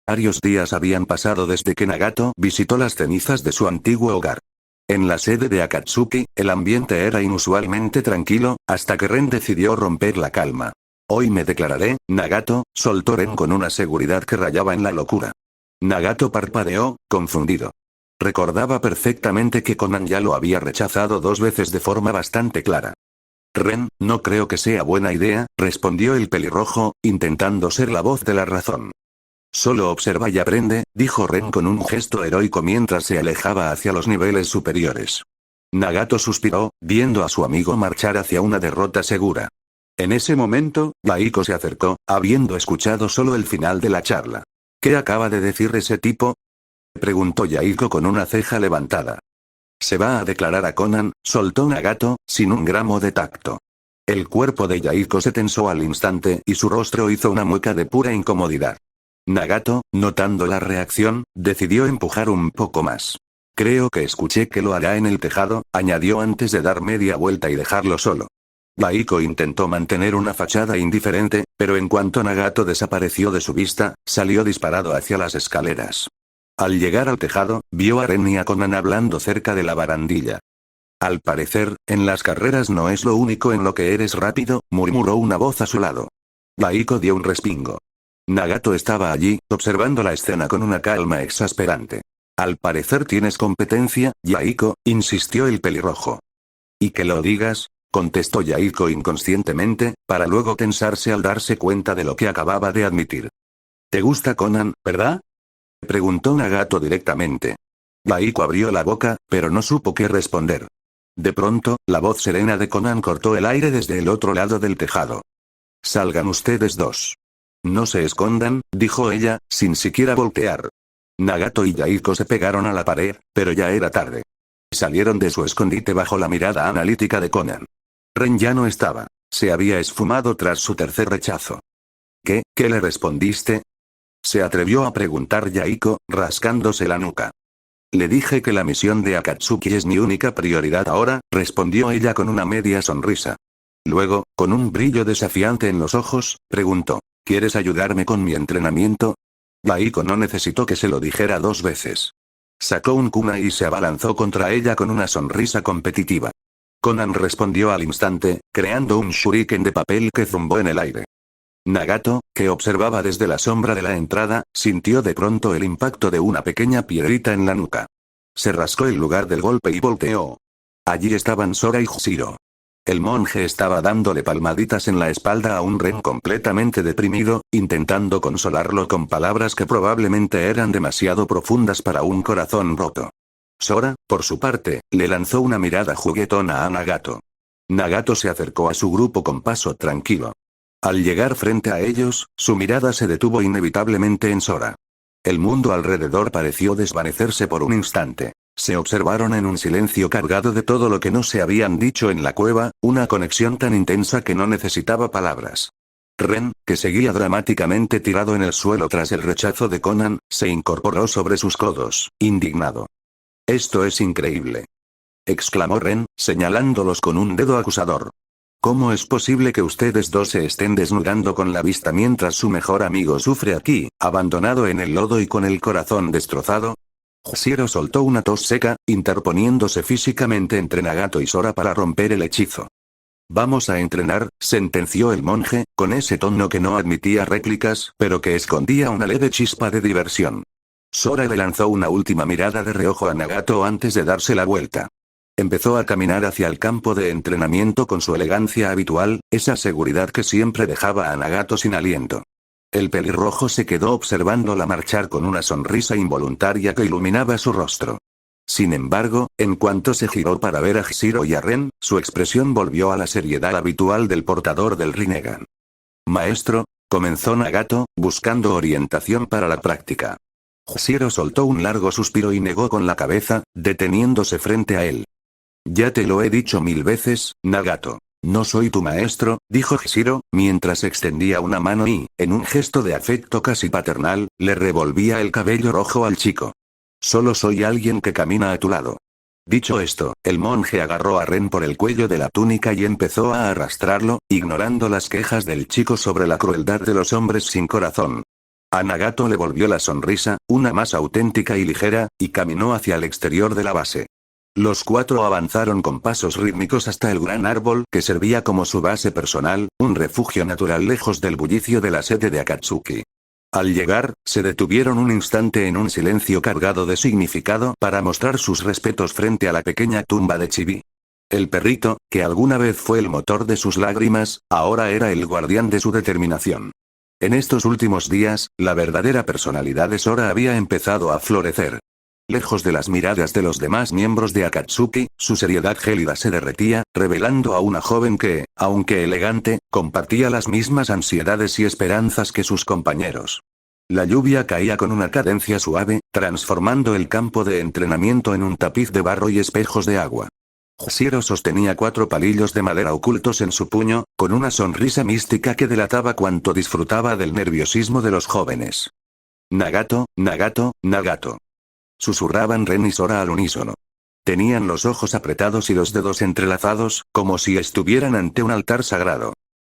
Varios días habían pasado desde que Nagato visitó las cenizas de su antiguo hogar. En la sede de Akatsuki, el ambiente era inusualmente tranquilo, hasta que Ren decidió romper la calma. Hoy me declararé, Nagato, soltó Ren con una seguridad que rayaba en la locura. Nagato parpadeó, confundido. Recordaba perfectamente que Conan ya lo había rechazado 2 veces de forma bastante clara. Ren, no creo que sea buena idea, respondió el pelirrojo, intentando ser la voz de la razón. Solo observa y aprende, dijo Ren con un gesto heroico mientras se alejaba hacia los niveles superiores. Nagato suspiró, viendo a su amigo marchar hacia una derrota segura. En ese momento, Baiko se acercó, habiendo escuchado solo el final de la charla. ¿Qué acaba de decir ese tipo?, preguntó Yaiko con una ceja levantada. Se va a declarar a Conan, soltó Nagato, sin un gramo de tacto. El cuerpo de Yaiko se tensó al instante y su rostro hizo una mueca de pura incomodidad. Nagato, notando la reacción, decidió empujar un poco más. Creo que escuché que lo hará en el tejado, añadió antes de dar media vuelta y dejarlo solo. Baiko intentó mantener una fachada indiferente, pero en cuanto Nagato desapareció de su vista, salió disparado hacia las escaleras. Al llegar al tejado, vio a Ren y a Conan hablando cerca de la barandilla. Al parecer, en las carreras no es lo único en lo que eres rápido, murmuró una voz a su lado. Baiko dio un respingo. Nagato estaba allí, observando la escena con una calma exasperante. Al parecer tienes competencia, Yaiko, insistió el pelirrojo. ¿Y que lo digas?, contestó Yaiko inconscientemente, para luego tensarse al darse cuenta de lo que acababa de admitir. ¿Te gusta Conan, verdad?, preguntó Nagato directamente. Baiko abrió la boca, pero no supo qué responder. De pronto, la voz serena de Conan cortó el aire desde el otro lado del tejado. Salgan ustedes dos. No se escondan, dijo ella, sin siquiera voltear. Nagato y Yaiko se pegaron a la pared, pero ya era tarde. Salieron de su escondite bajo la mirada analítica de Conan. Ren ya no estaba. Se había esfumado tras su tercer rechazo. ¿Qué le respondiste?, se atrevió a preguntar Yaiko, rascándose la nuca. Le dije que la misión de Akatsuki es mi única prioridad ahora, respondió ella con una media sonrisa. Luego, con un brillo desafiante en los ojos, preguntó, ¿quieres ayudarme con mi entrenamiento? Baiko no necesitó que se lo dijera 2 veces. Sacó un kunai y se abalanzó contra ella con una sonrisa competitiva. Conan respondió al instante, creando un shuriken de papel que zumbó en el aire. Nagato, que observaba desde la sombra de la entrada, sintió de pronto el impacto de una pequeña piedrita en la nuca. Se rascó el lugar del golpe y volteó. Allí estaban Sora y Hshiro. El monje estaba dándole palmaditas en la espalda a un Ren completamente deprimido, intentando consolarlo con palabras que probablemente eran demasiado profundas para un corazón roto. Sora, por su parte, le lanzó una mirada juguetona a Nagato. Nagato se acercó a su grupo con paso tranquilo. Al llegar frente a ellos, su mirada se detuvo inevitablemente en Sora. El mundo alrededor pareció desvanecerse por un instante. Se observaron en un silencio cargado de todo lo que no se habían dicho en la cueva, una conexión tan intensa que no necesitaba palabras. Ren, que seguía dramáticamente tirado en el suelo tras el rechazo de Conan, se incorporó sobre sus codos, indignado. «Esto es increíble», exclamó Ren, señalándolos con un dedo acusador. ¿Cómo es posible que ustedes dos se estén desnudando con la vista mientras su mejor amigo sufre aquí, abandonado en el lodo y con el corazón destrozado? Hshiro soltó una tos seca, interponiéndose físicamente entre Nagato y Sora para romper el hechizo. Vamos a entrenar, sentenció el monje, con ese tono que no admitía réplicas, pero que escondía una leve chispa de diversión. Sora le lanzó una última mirada de reojo a Nagato antes de darse la vuelta. Empezó a caminar hacia el campo de entrenamiento con su elegancia habitual, esa seguridad que siempre dejaba a Nagato sin aliento. El pelirrojo se quedó observándola marchar con una sonrisa involuntaria que iluminaba su rostro. Sin embargo, en cuanto se giró para ver a Hshiro y a Ren, su expresión volvió a la seriedad habitual del portador del Rinnegan. Maestro, comenzó Nagato, buscando orientación para la práctica. Hshiro soltó un largo suspiro y negó con la cabeza, deteniéndose frente a él. Ya te lo he dicho 1000 veces, Nagato. No soy tu maestro, dijo Hshiro, mientras extendía una mano y, en un gesto de afecto casi paternal, le revolvía el cabello rojo al chico. Solo soy alguien que camina a tu lado. Dicho esto, el monje agarró a Ren por el cuello de la túnica y empezó a arrastrarlo, ignorando las quejas del chico sobre la crueldad de los hombres sin corazón. A Nagato le volvió la sonrisa, una más auténtica y ligera, y caminó hacia el exterior de la base. Los cuatro avanzaron con pasos rítmicos hasta el gran árbol que servía como su base personal, un refugio natural lejos del bullicio de la sede de Akatsuki. Al llegar, se detuvieron un instante en un silencio cargado de significado para mostrar sus respetos frente a la pequeña tumba de Chibi. El perrito, que alguna vez fue el motor de sus lágrimas, ahora era el guardián de su determinación. En estos últimos días, la verdadera personalidad de Sora había empezado a florecer. Lejos de las miradas de los demás miembros de Akatsuki, su seriedad gélida se derretía, revelando a una joven que, aunque elegante, compartía las mismas ansiedades y esperanzas que sus compañeros. La lluvia caía con una cadencia suave, transformando el campo de entrenamiento en un tapiz de barro y espejos de agua. Hashiro sostenía 4 palillos de madera ocultos en su puño, con una sonrisa mística que delataba cuánto disfrutaba del nerviosismo de los jóvenes. Nagato, Nagato, Nagato. Susurraban Ren y Sora al unísono. Tenían los ojos apretados y los dedos entrelazados, como si estuvieran ante un altar sagrado.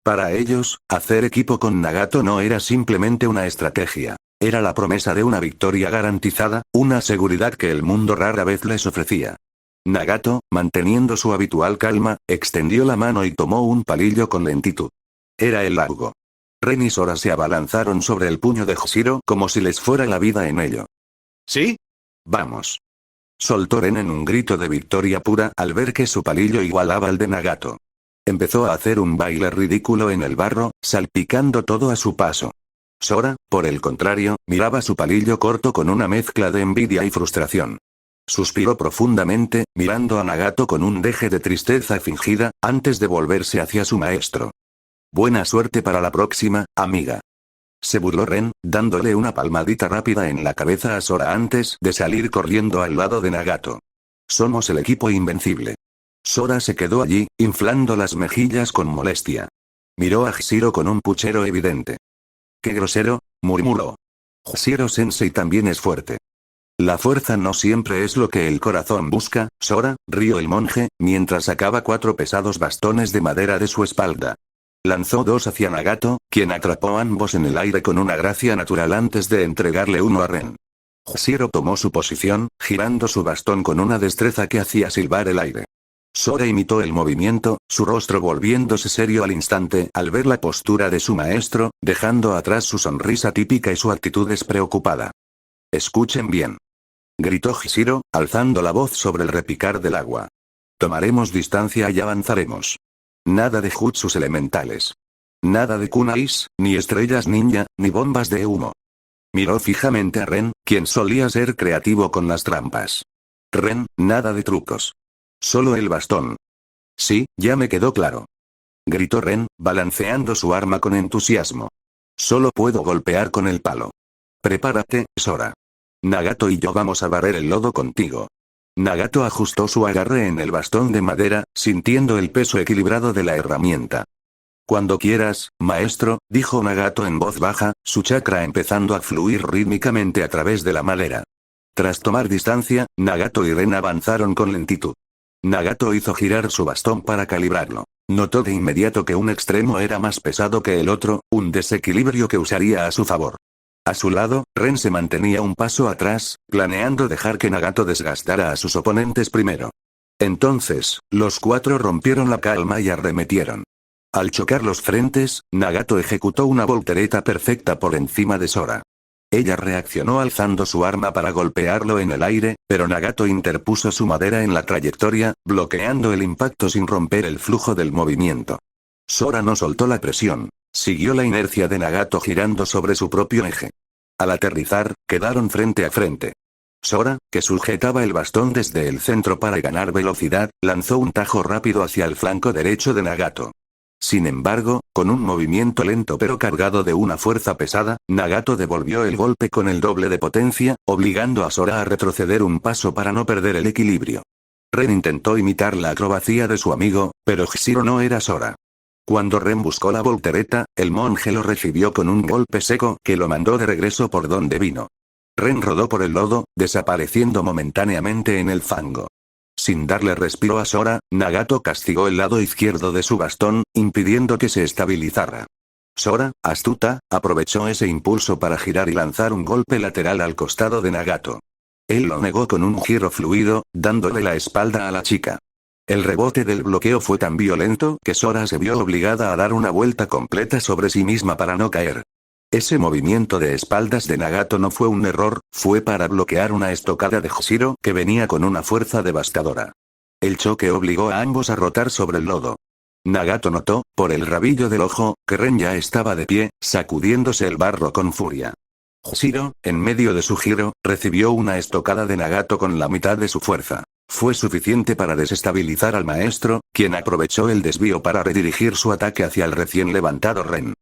Para ellos, hacer equipo con Nagato no era simplemente una estrategia. Era la promesa de una victoria garantizada, una seguridad que el mundo rara vez les ofrecía. Nagato, manteniendo su habitual calma, extendió la mano y tomó un palillo con lentitud. Era el largo. Ren y Sora se abalanzaron sobre el puño de Hashiro como si les fuera la vida en ello. ¿Sí? Vamos. Soltó Ren en un grito de victoria pura al ver que su palillo igualaba al de Nagato. Empezó a hacer un baile ridículo en el barro, salpicando todo a su paso. Sora, por el contrario, miraba su palillo corto con una mezcla de envidia y frustración. Suspiró profundamente, mirando a Nagato con un deje de tristeza fingida, antes de volverse hacia su maestro. Buena suerte para la próxima, amiga. Se burló Ren, dándole una palmadita rápida en la cabeza a Sora antes de salir corriendo al lado de Nagato. Somos el equipo invencible. Sora se quedó allí, inflando las mejillas con molestia. Miró a Hashiro con un puchero evidente. «¡Qué grosero!», murmuró. «Hashiro-sensei también es fuerte». «La fuerza no siempre es lo que el corazón busca, Sora», rió el monje, mientras sacaba 4 pesados bastones de madera de su espalda. Lanzó 2 hacia Nagato, quien atrapó ambos en el aire con una gracia natural antes de entregarle uno a Ren. Hashiro tomó su posición, girando su bastón con una destreza que hacía silbar el aire. Sora imitó el movimiento, su rostro volviéndose serio al instante al ver la postura de su maestro, dejando atrás su sonrisa típica y su actitud despreocupada. «Escuchen bien», gritó Hashiro, alzando la voz sobre el repicar del agua. «Tomaremos distancia y avanzaremos. Nada de jutsus elementales. Nada de kunais, ni estrellas ninja, ni bombas de humo». Miró fijamente a Ren, quien solía ser creativo con las trampas. «Ren, nada de trucos. Solo el bastón». «Sí, ya me quedó claro», gritó Ren, balanceando su arma con entusiasmo. «Solo puedo golpear con el palo. Prepárate, Sora. Nagato y yo vamos a barrer el lodo contigo». Nagato ajustó su agarre en el bastón de madera, sintiendo el peso equilibrado de la herramienta. «Cuando quieras, maestro», dijo Nagato en voz baja, su chakra empezando a fluir rítmicamente a través de la madera. Tras tomar distancia, Nagato y Ren avanzaron con lentitud. Nagato hizo girar su bastón para calibrarlo. Notó de inmediato que un extremo era más pesado que el otro, un desequilibrio que usaría a su favor. A su lado, Ren se mantenía un paso atrás, planeando dejar que Nagato desgastara a sus oponentes primero. Entonces, los 4 rompieron la calma y arremetieron. Al chocar los frentes, Nagato ejecutó una voltereta perfecta por encima de Sora. Ella reaccionó alzando su arma para golpearlo en el aire, pero Nagato interpuso su madera en la trayectoria, bloqueando el impacto sin romper el flujo del movimiento. Sora no soltó la presión. Siguió la inercia de Nagato girando sobre su propio eje. Al aterrizar, quedaron frente a frente. Sora, que sujetaba el bastón desde el centro para ganar velocidad, lanzó un tajo rápido hacia el flanco derecho de Nagato. Sin embargo, con un movimiento lento pero cargado de una fuerza pesada, Nagato devolvió el golpe con el doble de potencia, obligando a Sora a retroceder un paso para no perder el equilibrio. Ren intentó imitar la acrobacia de su amigo, pero Hashiro no era Sora. Cuando Ren buscó la voltereta, el monje lo recibió con un golpe seco que lo mandó de regreso por donde vino. Ren rodó por el lodo, desapareciendo momentáneamente en el fango. Sin darle respiro a Sora, Nagato castigó el lado izquierdo de su bastón, impidiendo que se estabilizara. Sora, astuta, aprovechó ese impulso para girar y lanzar un golpe lateral al costado de Nagato. Él lo negó con un giro fluido, dándole la espalda a la chica. El rebote del bloqueo fue tan violento que Sora se vio obligada a dar una vuelta completa sobre sí misma para no caer. Ese movimiento de espaldas de Nagato no fue un error, fue para bloquear una estocada de Hshiro que venía con una fuerza devastadora. El choque obligó a ambos a rotar sobre el lodo. Nagato notó, por el rabillo del ojo, que Ren ya estaba de pie, sacudiéndose el barro con furia. Hshiro, en medio de su giro, recibió una estocada de Nagato con la mitad de su fuerza. Fue suficiente para desestabilizar al maestro, quien aprovechó el desvío para redirigir su ataque hacia el recién levantado Ren.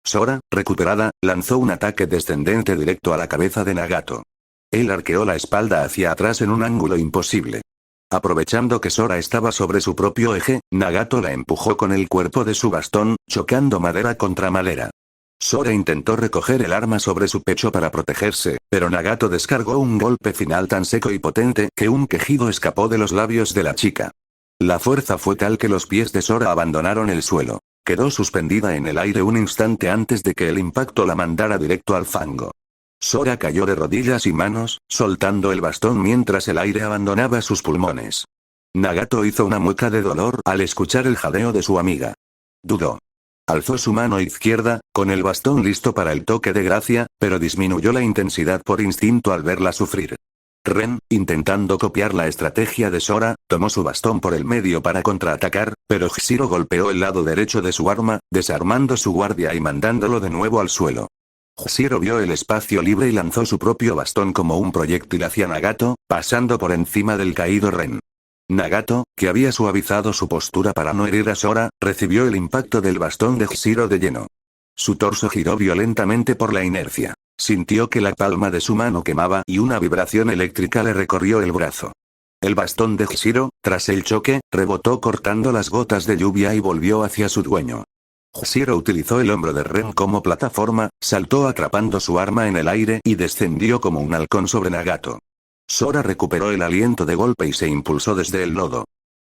Sora, recuperada, lanzó un ataque descendente directo a la cabeza de Nagato. Él arqueó la espalda hacia atrás en un ángulo imposible. Aprovechando que Sora estaba sobre su propio eje, Nagato la empujó con el cuerpo de su bastón, chocando madera contra madera. Sora intentó recoger el arma sobre su pecho para protegerse, pero Nagato descargó un golpe final tan seco y potente que un quejido escapó de los labios de la chica. La fuerza fue tal que los pies de Sora abandonaron el suelo. Quedó suspendida en el aire un instante antes de que el impacto la mandara directo al fango. Sora cayó de rodillas y manos, soltando el bastón mientras el aire abandonaba sus pulmones. Nagato hizo una mueca de dolor al escuchar el jadeo de su amiga. Dudó. Alzó su mano izquierda, con el bastón listo para el toque de gracia, pero disminuyó la intensidad por instinto al verla sufrir. Ren, intentando copiar la estrategia de Sora, tomó su bastón por el medio para contraatacar, pero Hshiro golpeó el lado derecho de su arma, desarmando su guardia y mandándolo de nuevo al suelo. Hshiro vio el espacio libre y lanzó su propio bastón como un proyectil hacia Nagato, pasando por encima del caído Ren. Nagato, que había suavizado su postura para no herir a Sora, recibió el impacto del bastón de Hshiro de lleno. Su torso giró violentamente por la inercia. Sintió que la palma de su mano quemaba y una vibración eléctrica le recorrió el brazo. El bastón de Hshiro, tras el choque, rebotó cortando las gotas de lluvia y volvió hacia su dueño. Hshiro utilizó el hombro de Ren como plataforma, saltó atrapando su arma en el aire y descendió como un halcón sobre Nagato. Sora recuperó el aliento de golpe y se impulsó desde el lodo.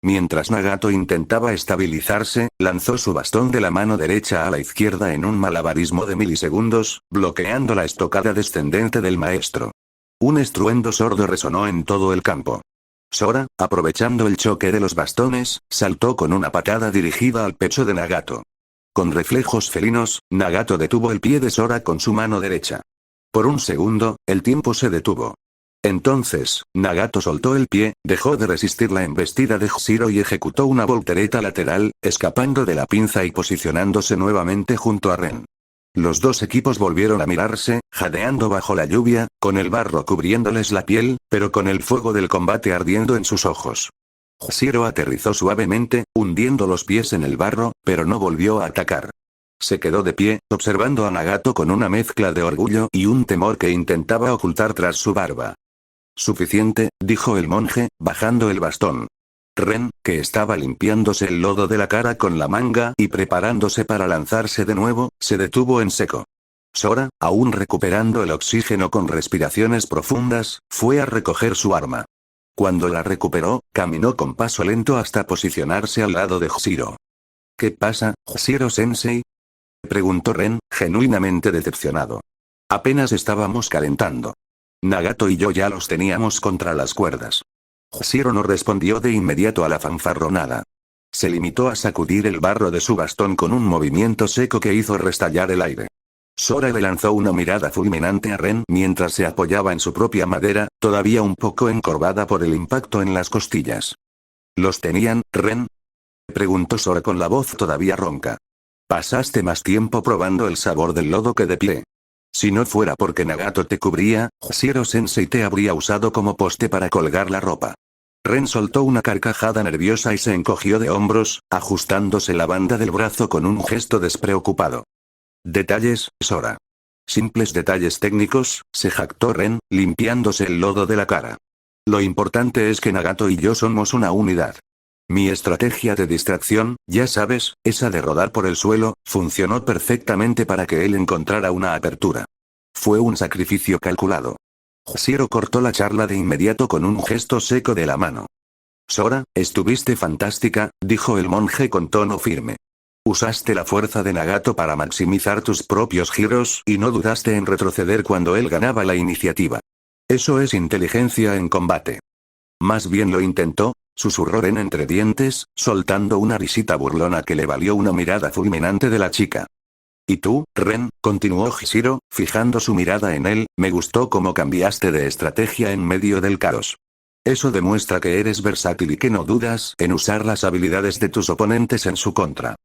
Mientras Nagato intentaba estabilizarse, lanzó su bastón de la mano derecha a la izquierda en un malabarismo de milisegundos, bloqueando la estocada descendente del maestro. Un estruendo sordo resonó en todo el campo. Sora, aprovechando el choque de los bastones, saltó con una patada dirigida al pecho de Nagato. Con reflejos felinos, Nagato detuvo el pie de Sora con su mano derecha. Por un segundo, el tiempo se detuvo. Entonces, Nagato soltó el pie, dejó de resistir la embestida de Hshiro y ejecutó una voltereta lateral, escapando de la pinza y posicionándose nuevamente junto a Ren. Los dos equipos volvieron a mirarse, jadeando bajo la lluvia, con el barro cubriéndoles la piel, pero con el fuego del combate ardiendo en sus ojos. Hshiro aterrizó suavemente, hundiendo los pies en el barro, pero no volvió a atacar. Se quedó de pie, observando a Nagato con una mezcla de orgullo y un temor que intentaba ocultar tras su barba. Suficiente, dijo el monje, bajando el bastón. Ren, que estaba limpiándose el lodo de la cara con la manga y preparándose para lanzarse de nuevo, se detuvo en seco. Sora, aún recuperando el oxígeno con respiraciones profundas, fue a recoger su arma. Cuando la recuperó, caminó con paso lento hasta posicionarse al lado de Hshiro. ¿Qué pasa, Hshiro-sensei? Preguntó Ren, genuinamente decepcionado. Apenas estábamos calentando. Nagato y yo ya los teníamos contra las cuerdas. Hshiro no respondió de inmediato a la fanfarronada. Se limitó a sacudir el barro de su bastón con un movimiento seco que hizo restallar el aire. Sora le lanzó una mirada fulminante a Ren mientras se apoyaba en su propia madera, todavía un poco encorvada por el impacto en las costillas. ¿Los tenían, Ren? Preguntó Sora con la voz todavía ronca. Pasaste más tiempo probando el sabor del lodo que de pie. Si no fuera porque Nagato te cubría, Hshiro-sensei te habría usado como poste para colgar la ropa. Ren soltó una carcajada nerviosa y se encogió de hombros, ajustándose la banda del brazo con un gesto despreocupado. Detalles, Sora. Simples detalles técnicos, se jactó Ren, limpiándose el lodo de la cara. Lo importante es que Nagato y yo somos una unidad. Mi estrategia de distracción, ya sabes, esa de rodar por el suelo, funcionó perfectamente para que él encontrara una apertura. Fue un sacrificio calculado. Hshiro cortó la charla de inmediato con un gesto seco de la mano. Sora, estuviste fantástica, dijo el monje con tono firme. Usaste la fuerza de Nagato para maximizar tus propios giros y no dudaste en retroceder cuando él ganaba la iniciativa. Eso es inteligencia en combate. Más bien lo intentó, susurró Ren entre dientes, soltando una risita burlona que le valió una mirada fulminante de la chica. ¿Y tú, Ren?, continuó Hishiro, fijando su mirada en él, me gustó cómo cambiaste de estrategia en medio del caos. Eso demuestra que eres versátil y que no dudas en usar las habilidades de tus oponentes en su contra.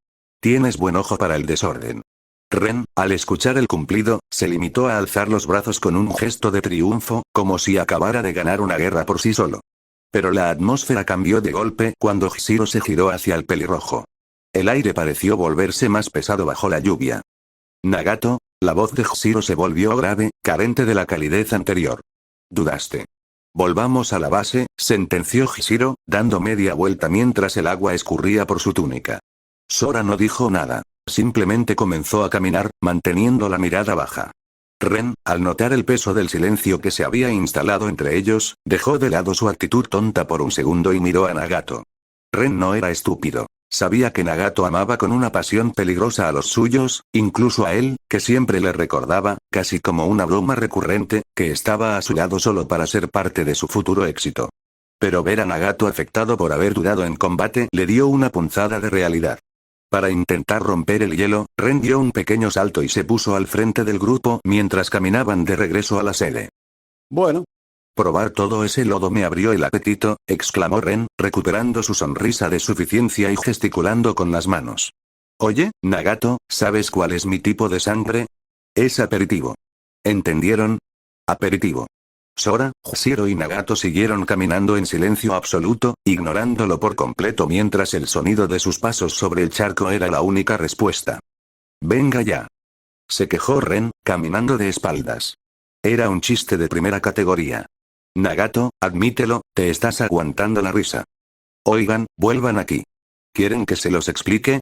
Tienes buen ojo para el desorden. Ren, al escuchar el cumplido, se limitó a alzar los brazos con un gesto de triunfo, como si acabara de ganar una guerra por sí solo. Pero la atmósfera cambió de golpe cuando Hishiro se giró hacia el pelirrojo. El aire pareció volverse más pesado bajo la lluvia. Nagato, la voz de Hishiro se volvió grave, carente de la calidez anterior. Dudaste. Volvamos a la base, sentenció Hishiro, dando media vuelta mientras el agua escurría por su túnica. Sora no dijo nada. Simplemente comenzó a caminar, manteniendo la mirada baja. Ren, al notar el peso del silencio que se había instalado entre ellos, dejó de lado su actitud tonta por un segundo y miró a Nagato. Ren no era estúpido. Sabía que Nagato amaba con una pasión peligrosa a los suyos, incluso a él, que siempre le recordaba, casi como una broma recurrente, que estaba a su lado solo para ser parte de su futuro éxito. Pero ver a Nagato afectado por haber dudado en combate le dio una punzada de realidad. Para intentar romper el hielo, Ren dio un pequeño salto y se puso al frente del grupo mientras caminaban de regreso a la sede. Bueno. Probar todo ese lodo me abrió el apetito, exclamó Ren, recuperando su sonrisa de suficiencia y gesticulando con las manos. Oye, Nagato, ¿sabes cuál es mi tipo de sangre? Es aperitivo. ¿Entendieron? Aperitivo. Sora, Hishiro y Nagato siguieron caminando en silencio absoluto, ignorándolo por completo mientras el sonido de sus pasos sobre el charco era la única respuesta. Venga ya. Se quejó Ren, caminando de espaldas. Era un chiste de primera categoría. Nagato, admítelo, te estás aguantando la risa. Oigan, vuelvan aquí. ¿Quieren que se los explique?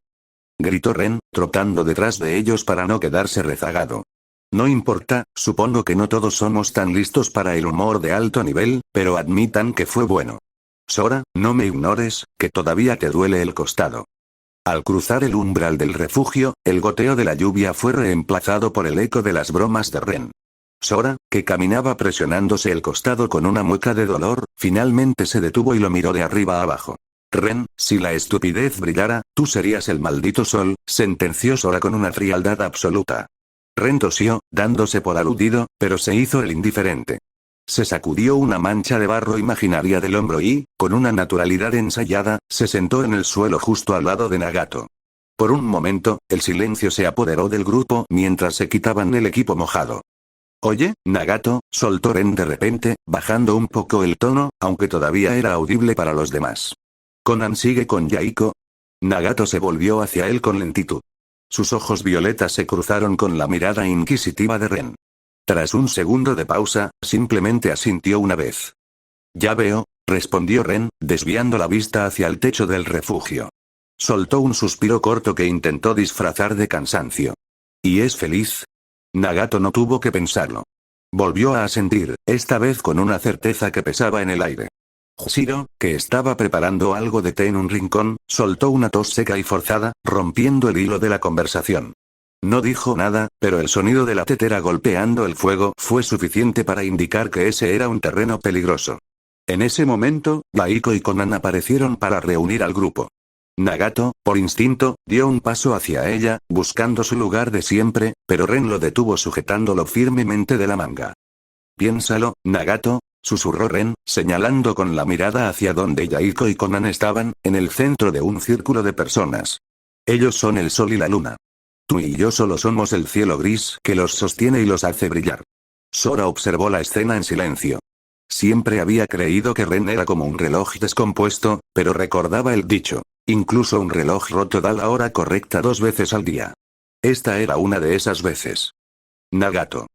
Gritó Ren, trotando detrás de ellos para no quedarse rezagado. No importa, supongo que no todos somos tan listos para el humor de alto nivel, pero admitan que fue bueno. Sora, no me ignores, que todavía te duele el costado. Al cruzar el umbral del refugio, el goteo de la lluvia fue reemplazado por el eco de las bromas de Ren. Sora, que caminaba presionándose el costado con una mueca de dolor, finalmente se detuvo y lo miró de arriba a abajo. Ren, si la estupidez brillara, tú serías el maldito sol, sentenció Sora con una frialdad absoluta. Ren tosió, dándose por aludido, pero se hizo el indiferente. Se sacudió una mancha de barro imaginaria del hombro y, con una naturalidad ensayada, se sentó en el suelo justo al lado de Nagato. Por un momento, el silencio se apoderó del grupo mientras se quitaban el equipo mojado. Oye, Nagato, soltó Ren de repente, bajando un poco el tono, aunque todavía era audible para los demás. ¿Conan sigue con Yaiko? Nagato se volvió hacia él con lentitud. Sus ojos violetas se cruzaron con la mirada inquisitiva de Ren. Tras un segundo de pausa, simplemente asintió una vez. Ya veo, respondió Ren, desviando la vista hacia el techo del refugio. Soltó un suspiro corto que intentó disfrazar de cansancio. ¿Y es feliz? Nagato no tuvo que pensarlo. Volvió a asentir, esta vez con una certeza que pesaba en el aire. Hishiro, que estaba preparando algo de té en un rincón, soltó una tos seca y forzada, rompiendo el hilo de la conversación. No dijo nada, pero el sonido de la tetera golpeando el fuego fue suficiente para indicar que ese era un terreno peligroso. En ese momento, Yaiko y Conan aparecieron para reunir al grupo. Nagato, por instinto, dio un paso hacia ella, buscando su lugar de siempre, pero Ren lo detuvo sujetándolo firmemente de la manga. Piénsalo, Nagato, susurró Ren, señalando con la mirada hacia donde Yaiko y Conan estaban, en el centro de un círculo de personas. Ellos son el sol y la luna. Tú y yo solo somos el cielo gris que los sostiene y los hace brillar. Sora observó la escena en silencio. Siempre había creído que Ren era como un reloj descompuesto, pero recordaba el dicho. Incluso un reloj roto da la hora correcta 2 veces al día. Esta era una de esas veces. Nagato.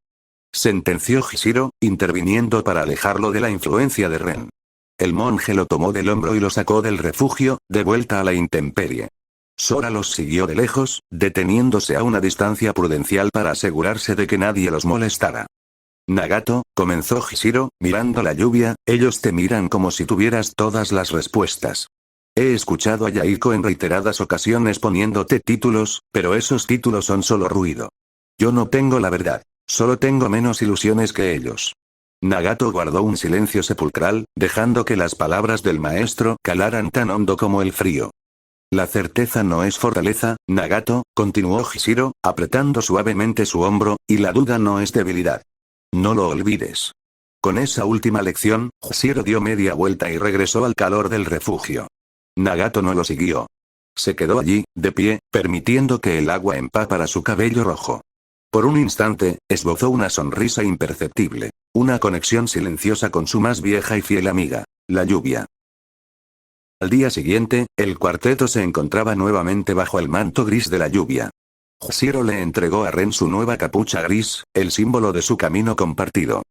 Sentenció Hishiro, interviniendo para alejarlo de la influencia de Ren. El monje lo tomó del hombro y lo sacó del refugio, de vuelta a la intemperie. Sora los siguió de lejos, deteniéndose a una distancia prudencial para asegurarse de que nadie los molestara. Nagato, comenzó Hishiro, mirando la lluvia, ellos te miran como si tuvieras todas las respuestas. He escuchado a Yaiko en reiteradas ocasiones poniéndote títulos, pero esos títulos son solo ruido. Yo no tengo la verdad. Solo tengo menos ilusiones que ellos. Nagato guardó un silencio sepulcral, dejando que las palabras del maestro calaran tan hondo como el frío. La certeza no es fortaleza, Nagato, continuó Hishiro, apretando suavemente su hombro, y la duda no es debilidad. No lo olvides. Con esa última lección, Hishiro dio media vuelta y regresó al calor del refugio. Nagato no lo siguió. Se quedó allí, de pie, permitiendo que el agua empapara su cabello rojo. Por un instante, esbozó una sonrisa imperceptible. Una conexión silenciosa con su más vieja y fiel amiga, la lluvia. Al día siguiente, el cuarteto se encontraba nuevamente bajo el manto gris de la lluvia. Hishiro le entregó a Ren su nueva capucha gris, el símbolo de su camino compartido.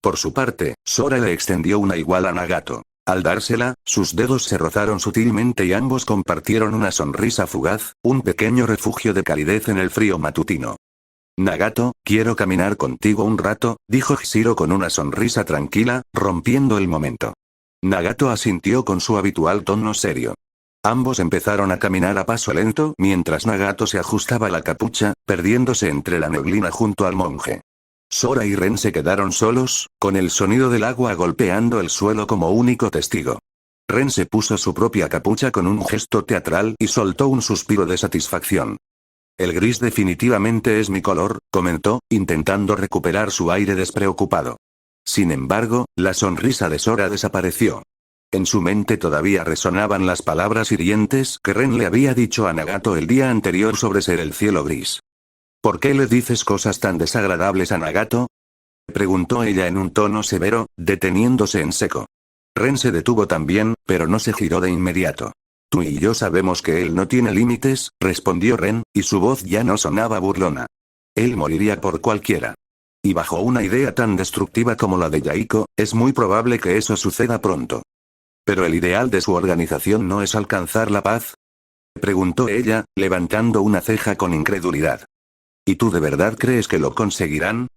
Por su parte, Sora le extendió una igual a Nagato. Al dársela, sus dedos se rozaron sutilmente y ambos compartieron una sonrisa fugaz, un pequeño refugio de calidez en el frío matutino. Nagato, quiero caminar contigo un rato, dijo Hishiro con una sonrisa tranquila, rompiendo el momento. Nagato asintió con su habitual tono serio. Ambos empezaron a caminar a paso lento mientras Nagato se ajustaba la capucha, perdiéndose entre la neblina junto al monje. Sora y Ren se quedaron solos, con el sonido del agua golpeando el suelo como único testigo. Ren se puso su propia capucha con un gesto teatral y soltó un suspiro de satisfacción. El gris definitivamente es mi color, comentó, intentando recuperar su aire despreocupado. Sin embargo, la sonrisa de Sora desapareció. En su mente todavía resonaban las palabras hirientes que Ren le había dicho a Nagato el día anterior sobre ser el cielo gris. ¿Por qué le dices cosas tan desagradables a Nagato? Preguntó ella en un tono severo, deteniéndose en seco. Ren se detuvo también, pero no se giró de inmediato. Tú y yo sabemos que él no tiene límites, respondió Ren, y su voz ya no sonaba burlona. Él moriría por cualquiera. Y bajo una idea tan destructiva como la de Yaiko, es muy probable que eso suceda pronto. ¿Pero el ideal de su organización no es alcanzar la paz? Preguntó ella, levantando una ceja con incredulidad. ¿Y tú de verdad crees que lo conseguirán?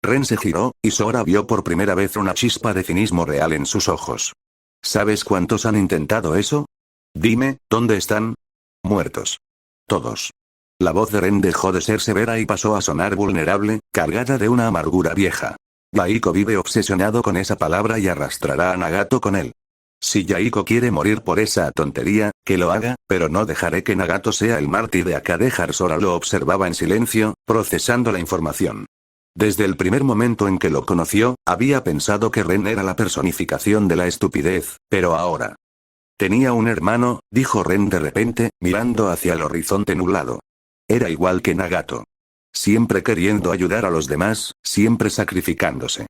Ren se giró, y Sora vio por primera vez una chispa de cinismo real en sus ojos. ¿Sabes cuántos han intentado eso? Dime, ¿dónde están? Muertos. Todos. La voz de Ren dejó de ser severa y pasó a sonar vulnerable, cargada de una amargura vieja. Yaiko vive obsesionado con esa palabra y arrastrará a Nagato con él. Si Yaiko quiere morir por esa tontería, que lo haga, pero no dejaré que Nagato sea el mártir de Akadejar. Sora lo observaba en silencio, procesando la información. Desde el primer momento en que lo conoció, había pensado que Ren era la personificación de la estupidez, pero ahora. Tenía un hermano, dijo Ren de repente, mirando hacia el horizonte nublado. Era igual que Nagato. Siempre queriendo ayudar a los demás, siempre sacrificándose.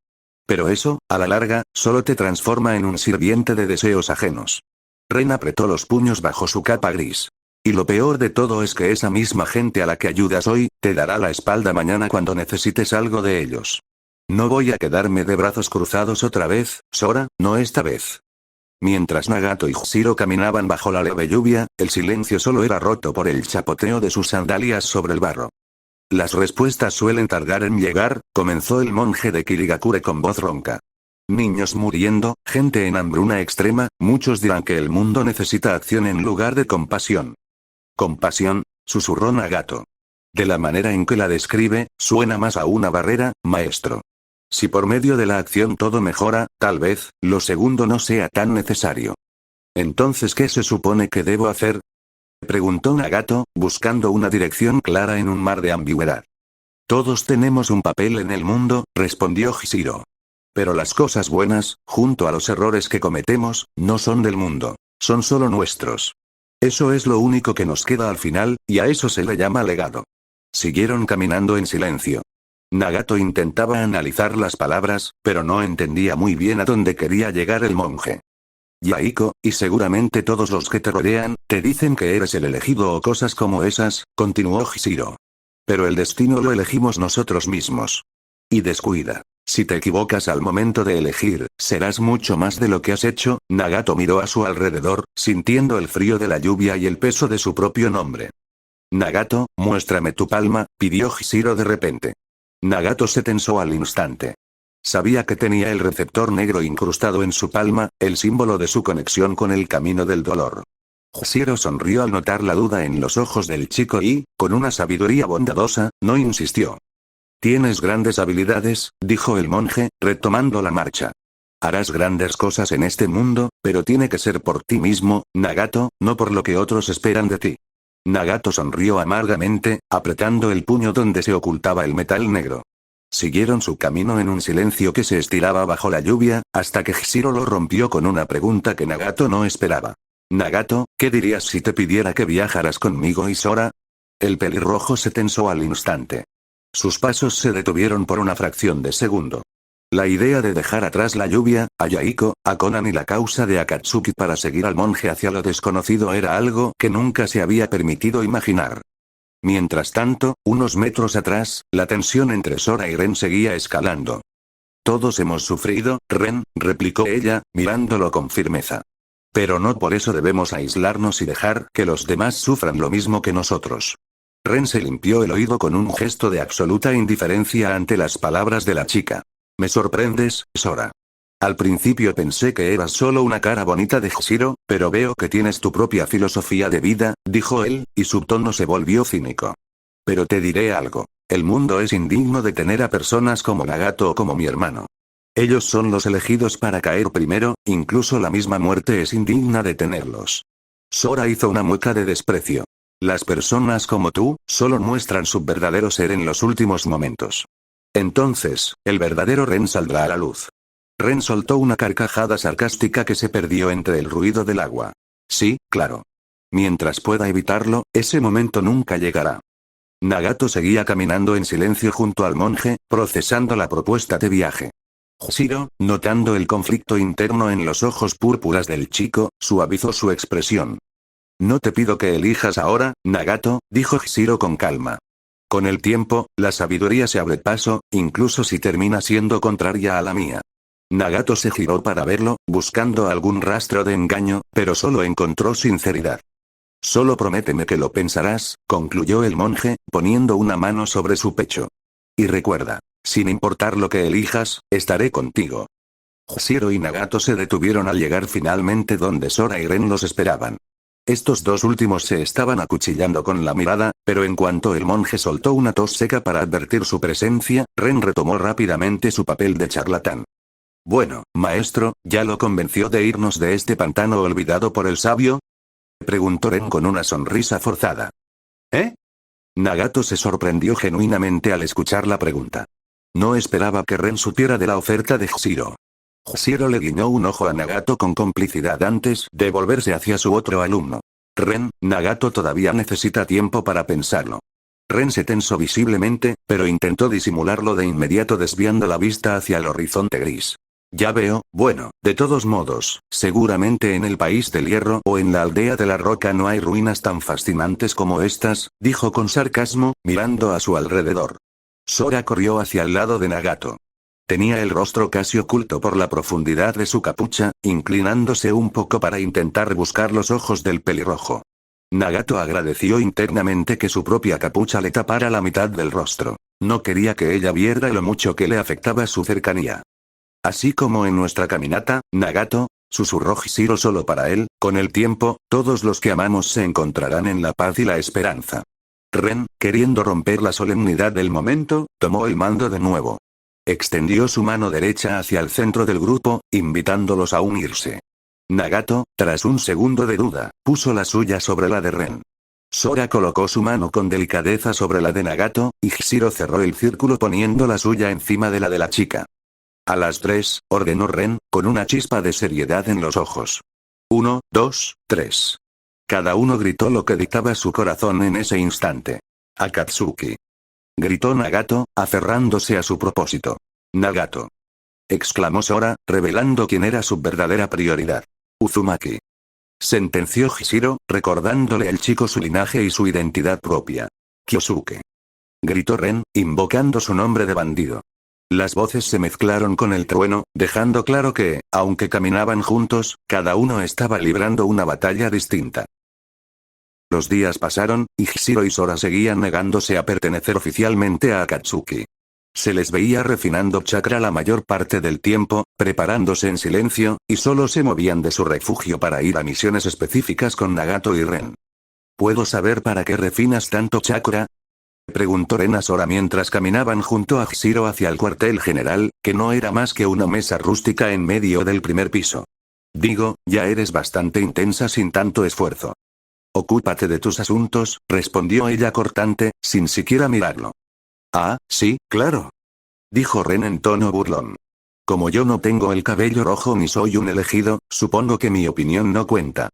Pero eso, a la larga, solo te transforma en un sirviente de deseos ajenos. Ren apretó los puños bajo su capa gris. Y lo peor de todo es que esa misma gente a la que ayudas hoy, te dará la espalda mañana cuando necesites algo de ellos. No voy a quedarme de brazos cruzados otra vez, Sora, no esta vez. Mientras Nagato y Hishiro caminaban bajo la leve lluvia, el silencio solo era roto por el chapoteo de sus sandalias sobre el barro. Las respuestas suelen tardar en llegar, comenzó el monje de Kirigakure con voz ronca. Niños muriendo, gente en hambruna extrema, muchos dirán que el mundo necesita acción en lugar de compasión. Compasión, susurró Nagato. De la manera en que la describe, suena más a una barrera, maestro. Si por medio de la acción todo mejora, tal vez, lo segundo no sea tan necesario. Entonces, ¿qué se supone que debo hacer? Preguntó Nagato, buscando una dirección clara en un mar de ambigüedad. Todos tenemos un papel en el mundo, respondió Hishiro. Pero las cosas buenas, junto a los errores que cometemos, no son del mundo, son solo nuestros. Eso es lo único que nos queda al final, y a eso se le llama legado. Siguieron caminando en silencio. Nagato intentaba analizar las palabras, pero no entendía muy bien a dónde quería llegar el monje. Yaiko, y seguramente todos los que te rodean, te dicen que eres el elegido o cosas como esas, continuó Hishiro. Pero el destino lo elegimos nosotros mismos. Y descuida. Si te equivocas al momento de elegir, serás mucho más de lo que has hecho. Nagato miró a su alrededor, sintiendo el frío de la lluvia y el peso de su propio nombre. Nagato, muéstrame tu palma, pidió Hishiro de repente. Nagato se tensó al instante. Sabía que tenía el receptor negro incrustado en su palma, el símbolo de su conexión con el camino del dolor. Hashiro sonrió al notar la duda en los ojos del chico y, con una sabiduría bondadosa, no insistió. Tienes grandes habilidades, dijo el monje, retomando la marcha. Harás grandes cosas en este mundo, pero tiene que ser por ti mismo, Nagato, no por lo que otros esperan de ti. Nagato sonrió amargamente, apretando el puño donde se ocultaba el metal negro. Siguieron su camino en un silencio que se estiraba bajo la lluvia, hasta que Hashiro lo rompió con una pregunta que Nagato no esperaba. Nagato, ¿qué dirías si te pidiera que viajaras conmigo y Sora? El pelirrojo se tensó al instante. Sus pasos se detuvieron por una fracción de segundo. La idea de dejar atrás la lluvia, a Yaiko, a Konan y la causa de Akatsuki para seguir al monje hacia lo desconocido era algo que nunca se había permitido imaginar. Mientras tanto, unos metros atrás, la tensión entre Sora y Ren seguía escalando. Todos hemos sufrido, Ren, replicó ella, mirándolo con firmeza. Pero no por eso debemos aislarnos y dejar que los demás sufran lo mismo que nosotros. Ren se limpió el oído con un gesto de absoluta indiferencia ante las palabras de la chica. Me sorprendes, Sora. Al principio pensé que eras solo una cara bonita de Hashiro, pero veo que tienes tu propia filosofía de vida, dijo él, y su tono se volvió cínico. Pero te diré algo. El mundo es indigno de tener a personas como Nagato o como mi hermano. Ellos son los elegidos para caer primero, incluso la misma muerte es indigna de tenerlos. Sora hizo una mueca de desprecio. Las personas como tú, solo muestran su verdadero ser en los últimos momentos. Entonces, el verdadero Ren saldrá a la luz. Ren soltó una carcajada sarcástica que se perdió entre el ruido del agua. Sí, claro. Mientras pueda evitarlo, ese momento nunca llegará. Nagato seguía caminando en silencio junto al monje, procesando la propuesta de viaje. Hashiro, notando el conflicto interno en los ojos púrpuras del chico, suavizó su expresión. No te pido que elijas ahora, Nagato, dijo Hashiro con calma. Con el tiempo, la sabiduría se abre paso, incluso si termina siendo contraria a la mía. Nagato se giró para verlo, buscando algún rastro de engaño, pero solo encontró sinceridad. Solo prométeme que lo pensarás, concluyó el monje, poniendo una mano sobre su pecho. Y recuerda, sin importar lo que elijas, estaré contigo. Hashiro y Nagato se detuvieron al llegar finalmente donde Sora y Ren los esperaban. Estos dos últimos se estaban acuchillando con la mirada, pero en cuanto el monje soltó una tos seca para advertir su presencia, Ren retomó rápidamente su papel de charlatán. Bueno, maestro, ¿ya lo convenció de irnos de este pantano olvidado por el sabio? Preguntó Ren con una sonrisa forzada. ¿Eh? Nagato se sorprendió genuinamente al escuchar la pregunta. No esperaba que Ren supiera de la oferta de Hashiro. Hashiro le guiñó un ojo a Nagato con complicidad antes de volverse hacia su otro alumno. Ren, Nagato todavía necesita tiempo para pensarlo. Ren se tensó visiblemente, pero intentó disimularlo de inmediato desviando la vista hacia el horizonte gris. Ya veo, bueno, de todos modos, seguramente en el país del hierro o en la aldea de la roca no hay ruinas tan fascinantes como estas, dijo con sarcasmo, mirando a su alrededor. Sora corrió hacia el lado de Nagato. Tenía el rostro casi oculto por la profundidad de su capucha, inclinándose un poco para intentar buscar los ojos del pelirrojo. Nagato agradeció internamente que su propia capucha le tapara la mitad del rostro. No quería que ella viera lo mucho que le afectaba su cercanía. Así como en nuestra caminata, Nagato, susurró Hashiro solo para él, con el tiempo, todos los que amamos se encontrarán en la paz y la esperanza. Ren, queriendo romper la solemnidad del momento, tomó el mando de nuevo. Extendió su mano derecha hacia el centro del grupo, invitándolos a unirse. Nagato, tras un segundo de duda, puso la suya sobre la de Ren. Sora colocó su mano con delicadeza sobre la de Nagato, y Hashiro cerró el círculo poniendo la suya encima de la de la chica. A las 3, ordenó Ren, con una chispa de seriedad en los ojos. 1, 2, 3. Cada uno gritó lo que dictaba su corazón en ese instante. Akatsuki. Gritó Nagato, aferrándose a su propósito. Nagato. Exclamó Sora, revelando quién era su verdadera prioridad. Uzumaki. Sentenció Hashiro, recordándole al chico su linaje y su identidad propia. Kyosuke. Gritó Ren, invocando su nombre de bandido. Las voces se mezclaron con el trueno, dejando claro que, aunque caminaban juntos, cada uno estaba librando una batalla distinta. Los días pasaron, y Hashiro y Sora seguían negándose a pertenecer oficialmente a Akatsuki. Se les veía refinando chakra la mayor parte del tiempo, preparándose en silencio, y solo se movían de su refugio para ir a misiones específicas con Nagato y Ren. ¿Puedo saber para qué refinas tanto chakra? Preguntó Ren a Sora mientras caminaban junto a Hshiro hacia el cuartel general, que no era más que una mesa rústica en medio del primer piso. Digo, ya eres bastante intensa sin tanto esfuerzo. Ocúpate de tus asuntos, respondió ella cortante, sin siquiera mirarlo. Ah, sí, claro. Dijo Ren en tono burlón. Como yo no tengo el cabello rojo ni soy un elegido, supongo que mi opinión no cuenta.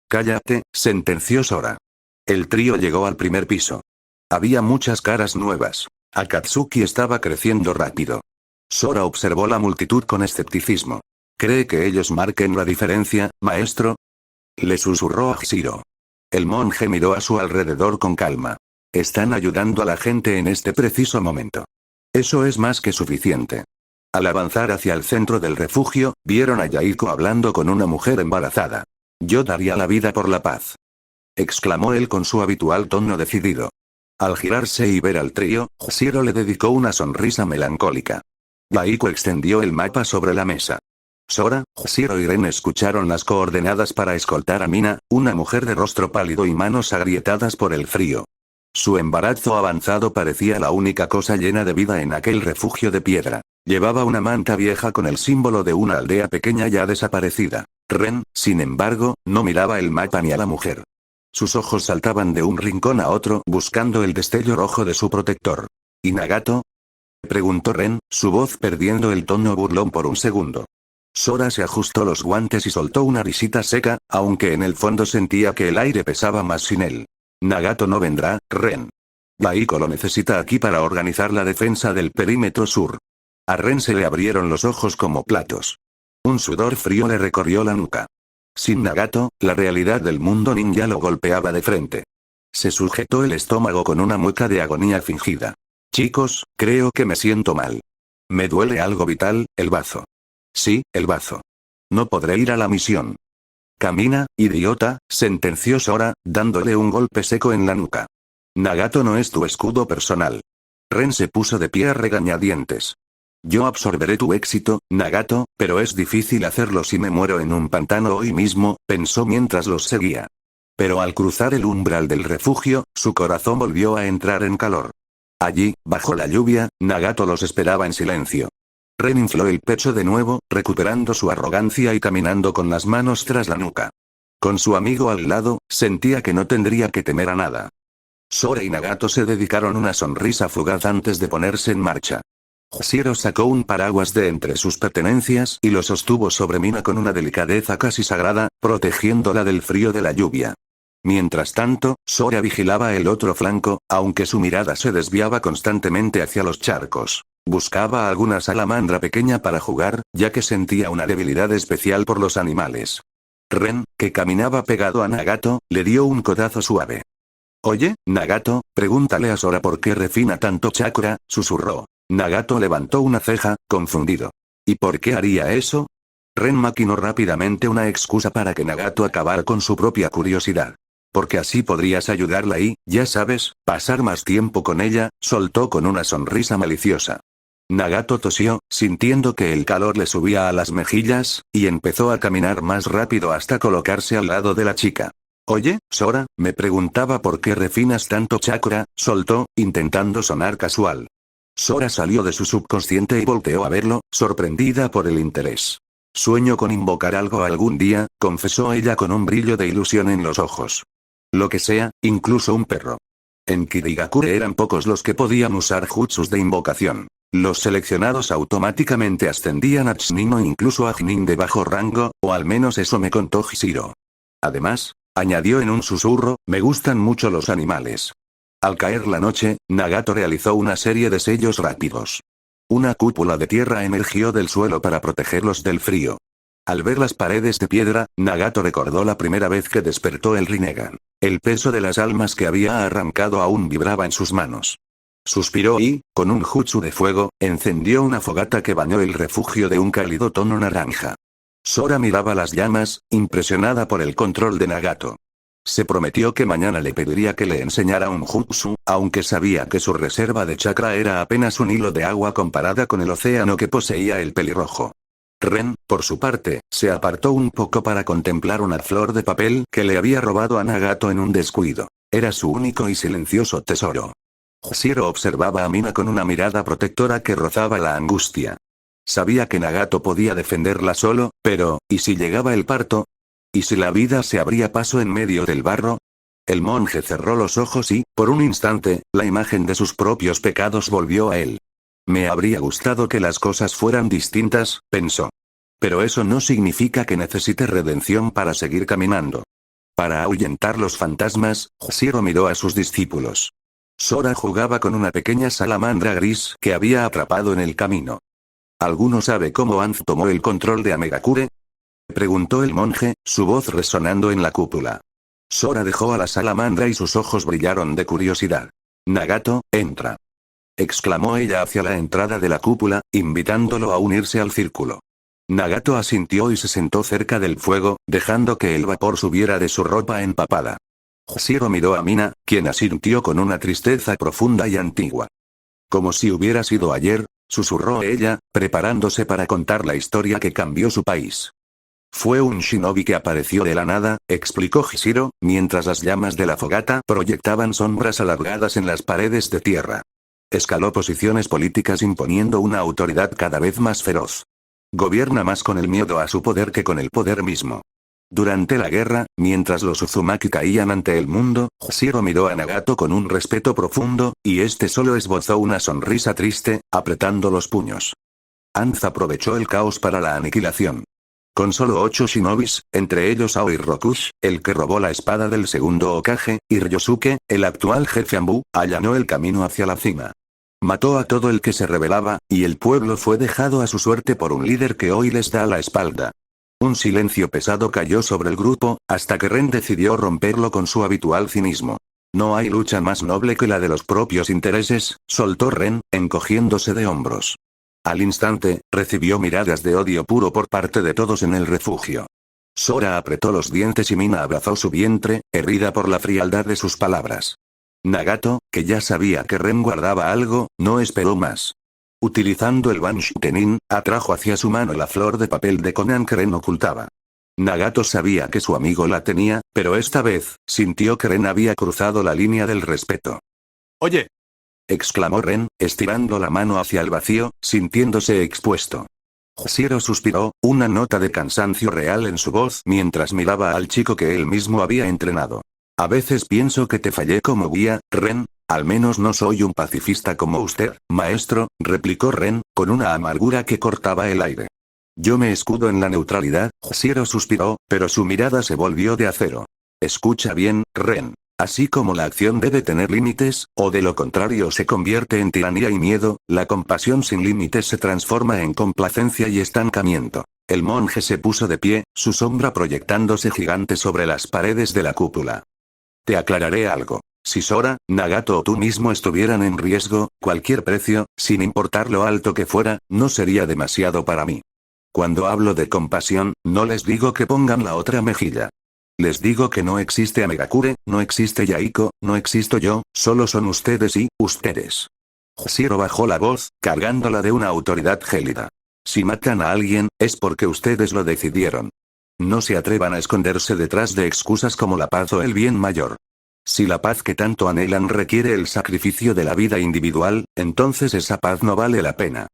Cállate, sentenció Sora. El trío llegó al primer piso. Había muchas caras nuevas. Akatsuki estaba creciendo rápido. Sora observó la multitud con escepticismo. ¿Cree que ellos marquen la diferencia, maestro? Le susurró a Hshiro. El monje miró a su alrededor con calma. Están ayudando a la gente en este preciso momento. Eso es más que suficiente. Al avanzar hacia el centro del refugio, vieron a Yaiko hablando con una mujer embarazada. Yo daría la vida por la paz. Exclamó él con su habitual tono decidido. Al girarse y ver al trío, Hshiro le dedicó una sonrisa melancólica. Yaiko extendió el mapa sobre la mesa. Sora, Hshiro y Ren escucharon las coordenadas para escoltar a Mina, una mujer de rostro pálido y manos agrietadas por el frío. Su embarazo avanzado parecía la única cosa llena de vida en aquel refugio de piedra. Llevaba una manta vieja con el símbolo de una aldea pequeña ya desaparecida. Ren, sin embargo, no miraba el mapa ni a la mujer. Sus ojos saltaban de un rincón a otro buscando el destello rojo de su protector. ¿Y Nagato? Preguntó Ren, su voz perdiendo el tono burlón por un segundo. Sora se ajustó los guantes y soltó una risita seca, aunque en el fondo sentía que el aire pesaba más sin él. Nagato no vendrá, Ren. Yaiko lo necesita aquí para organizar la defensa del perímetro sur. A Ren se le abrieron los ojos como platos. Un sudor frío le recorrió la nuca. Sin Nagato, la realidad del mundo ninja lo golpeaba de frente. Se sujetó el estómago con una mueca de agonía fingida. Chicos, creo que me siento mal. Me duele algo vital, el bazo. Sí, el bazo. No podré ir a la misión. Camina, idiota, sentenció Sora, dándole un golpe seco en la nuca. Nagato no es tu escudo personal. Ren se puso de pie a regañadientes. Yo absorberé tu éxito, Nagato, pero es difícil hacerlo si me muero en un pantano hoy mismo, pensó mientras los seguía. Pero al cruzar el umbral del refugio, su corazón volvió a entrar en calor. Allí, bajo la lluvia, Nagato los esperaba en silencio. Ren infló el pecho de nuevo, recuperando su arrogancia y caminando con las manos tras la nuca. Con su amigo al lado, sentía que no tendría que temer a nada. Sora y Nagato se dedicaron una sonrisa fugaz antes de ponerse en marcha. Hshiro sacó un paraguas de entre sus pertenencias y lo sostuvo sobre Mina con una delicadeza casi sagrada, protegiéndola del frío de la lluvia. Mientras tanto, Sora vigilaba el otro flanco, aunque su mirada se desviaba constantemente hacia los charcos. Buscaba alguna salamandra pequeña para jugar, ya que sentía una debilidad especial por los animales. Ren, que caminaba pegado a Nagato, le dio un codazo suave. Oye, Nagato, pregúntale a Sora por qué refina tanto chakra, susurró. Nagato levantó una ceja, confundido. ¿Y por qué haría eso? Ren maquinó rápidamente una excusa para que Nagato acabara con su propia curiosidad. Porque así podrías ayudarla y, ya sabes, pasar más tiempo con ella, soltó con una sonrisa maliciosa. Nagato tosió, sintiendo que el calor le subía a las mejillas, y empezó a caminar más rápido hasta colocarse al lado de la chica. Oye, Sora, me preguntaba por qué refinas tanto chakra, soltó, intentando sonar casual. Sora salió de su subconsciente y volteó a verlo, sorprendida por el interés. Sueño con invocar algo algún día, confesó ella con un brillo de ilusión en los ojos. Lo que sea, incluso un perro. En Kirigakure eran pocos los que podían usar jutsus de invocación. Los seleccionados automáticamente ascendían a Chunin o incluso a Chunin de bajo rango, o al menos eso me contó Hshiro. Además, añadió en un susurro, me gustan mucho los animales. Al caer la noche, Nagato realizó una serie de sellos rápidos. Una cúpula de tierra emergió del suelo para protegerlos del frío. Al ver las paredes de piedra, Nagato recordó la primera vez que despertó el Rinnegan. El peso de las almas que había arrancado aún vibraba en sus manos. Suspiró y, con un jutsu de fuego, encendió una fogata que bañó el refugio de un cálido tono naranja. Sora miraba las llamas, impresionada por el control de Nagato. Se prometió que mañana le pediría que le enseñara un jutsu, aunque sabía que su reserva de chakra era apenas un hilo de agua comparada con el océano que poseía el pelirrojo. Ren, por su parte, se apartó un poco para contemplar una flor de papel que le había robado a Nagato en un descuido. Era su único y silencioso tesoro. Jushiro observaba a Mina con una mirada protectora que rozaba la angustia. Sabía que Nagato podía defenderla solo, pero, ¿y si llegaba el parto? ¿Y si la vida se abría paso en medio del barro? El monje cerró los ojos y, por un instante, la imagen de sus propios pecados volvió a él. Me habría gustado que las cosas fueran distintas, pensó. Pero eso no significa que necesite redención para seguir caminando. Para ahuyentar los fantasmas, Jushiro miró a sus discípulos. Sora jugaba con una pequeña salamandra gris que había atrapado en el camino. ¿Alguno sabe cómo Anz tomó el control de Amegakure? Preguntó el monje, su voz resonando en la cúpula. Sora dejó a la salamandra y sus ojos brillaron de curiosidad. Nagato, entra. Exclamó ella hacia la entrada de la cúpula, invitándolo a unirse al círculo. Nagato asintió y se sentó cerca del fuego, dejando que el vapor subiera de su ropa empapada. Jushiro miró a Mina, quien asintió con una tristeza profunda y antigua. Como si hubiera sido ayer, susurró ella, preparándose para contar la historia que cambió su país. Fue un shinobi que apareció de la nada, explicó Jushiro, mientras las llamas de la fogata proyectaban sombras alargadas en las paredes de tierra. Escaló posiciones políticas imponiendo una autoridad cada vez más feroz. Gobierna más con el miedo a su poder que con el poder mismo. Durante la guerra, mientras los Uzumaki caían ante el mundo, Jushiro miró a Nagato con un respeto profundo, y este solo esbozó una sonrisa triste, apretando los puños. Anz aprovechó el caos para la aniquilación. Con solo 8 shinobis, entre ellos Aoi Rokush, el que robó la espada del segundo Hokage, y Ryosuke, el actual jefe Anbu, allanó el camino hacia la cima. Mató a todo el que se rebelaba, y el pueblo fue dejado a su suerte por un líder que hoy les da la espalda. Un silencio pesado cayó sobre el grupo, hasta que Ren decidió romperlo con su habitual cinismo. No hay lucha más noble que la de los propios intereses, soltó Ren, encogiéndose de hombros. Al instante, recibió miradas de odio puro por parte de todos en el refugio. Sora apretó los dientes y Mina abrazó su vientre, herida por la frialdad de sus palabras. Nagato, que ya sabía que Ren guardaba algo, no esperó más. Utilizando el Banshu-Tenin, atrajo hacia su mano la flor de papel de Conan que Ren ocultaba. Nagato sabía que su amigo la tenía, pero esta vez, sintió que Ren había cruzado la línea del respeto. Oye, exclamó Ren, estirando la mano hacia el vacío, sintiéndose expuesto. Jushiro suspiró, una nota de cansancio real en su voz mientras miraba al chico que él mismo había entrenado. A veces pienso que te fallé como guía, Ren, al menos no soy un pacifista como usted, maestro, replicó Ren, con una amargura que cortaba el aire. Yo me escudo en la neutralidad, Jushiro suspiró, pero su mirada se volvió de acero. Escucha bien, Ren. Así como la acción debe tener límites, o de lo contrario se convierte en tiranía y miedo, la compasión sin límites se transforma en complacencia y estancamiento. El monje se puso de pie, su sombra proyectándose gigante sobre las paredes de la cúpula. Te aclararé algo. Si Sora, Nagato o tú mismo estuvieran en riesgo, cualquier precio, sin importar lo alto que fuera, no sería demasiado para mí. Cuando hablo de compasión, no les digo que pongan la otra mejilla. Les digo que no existe Amegakure, no existe Yaiko, no existo yo, solo son ustedes y, ustedes. Jushiro bajó la voz, cargándola de una autoridad gélida. Si matan a alguien, es porque ustedes lo decidieron. No se atrevan a esconderse detrás de excusas como la paz o el bien mayor. Si la paz que tanto anhelan requiere el sacrificio de la vida individual, entonces esa paz no vale la pena.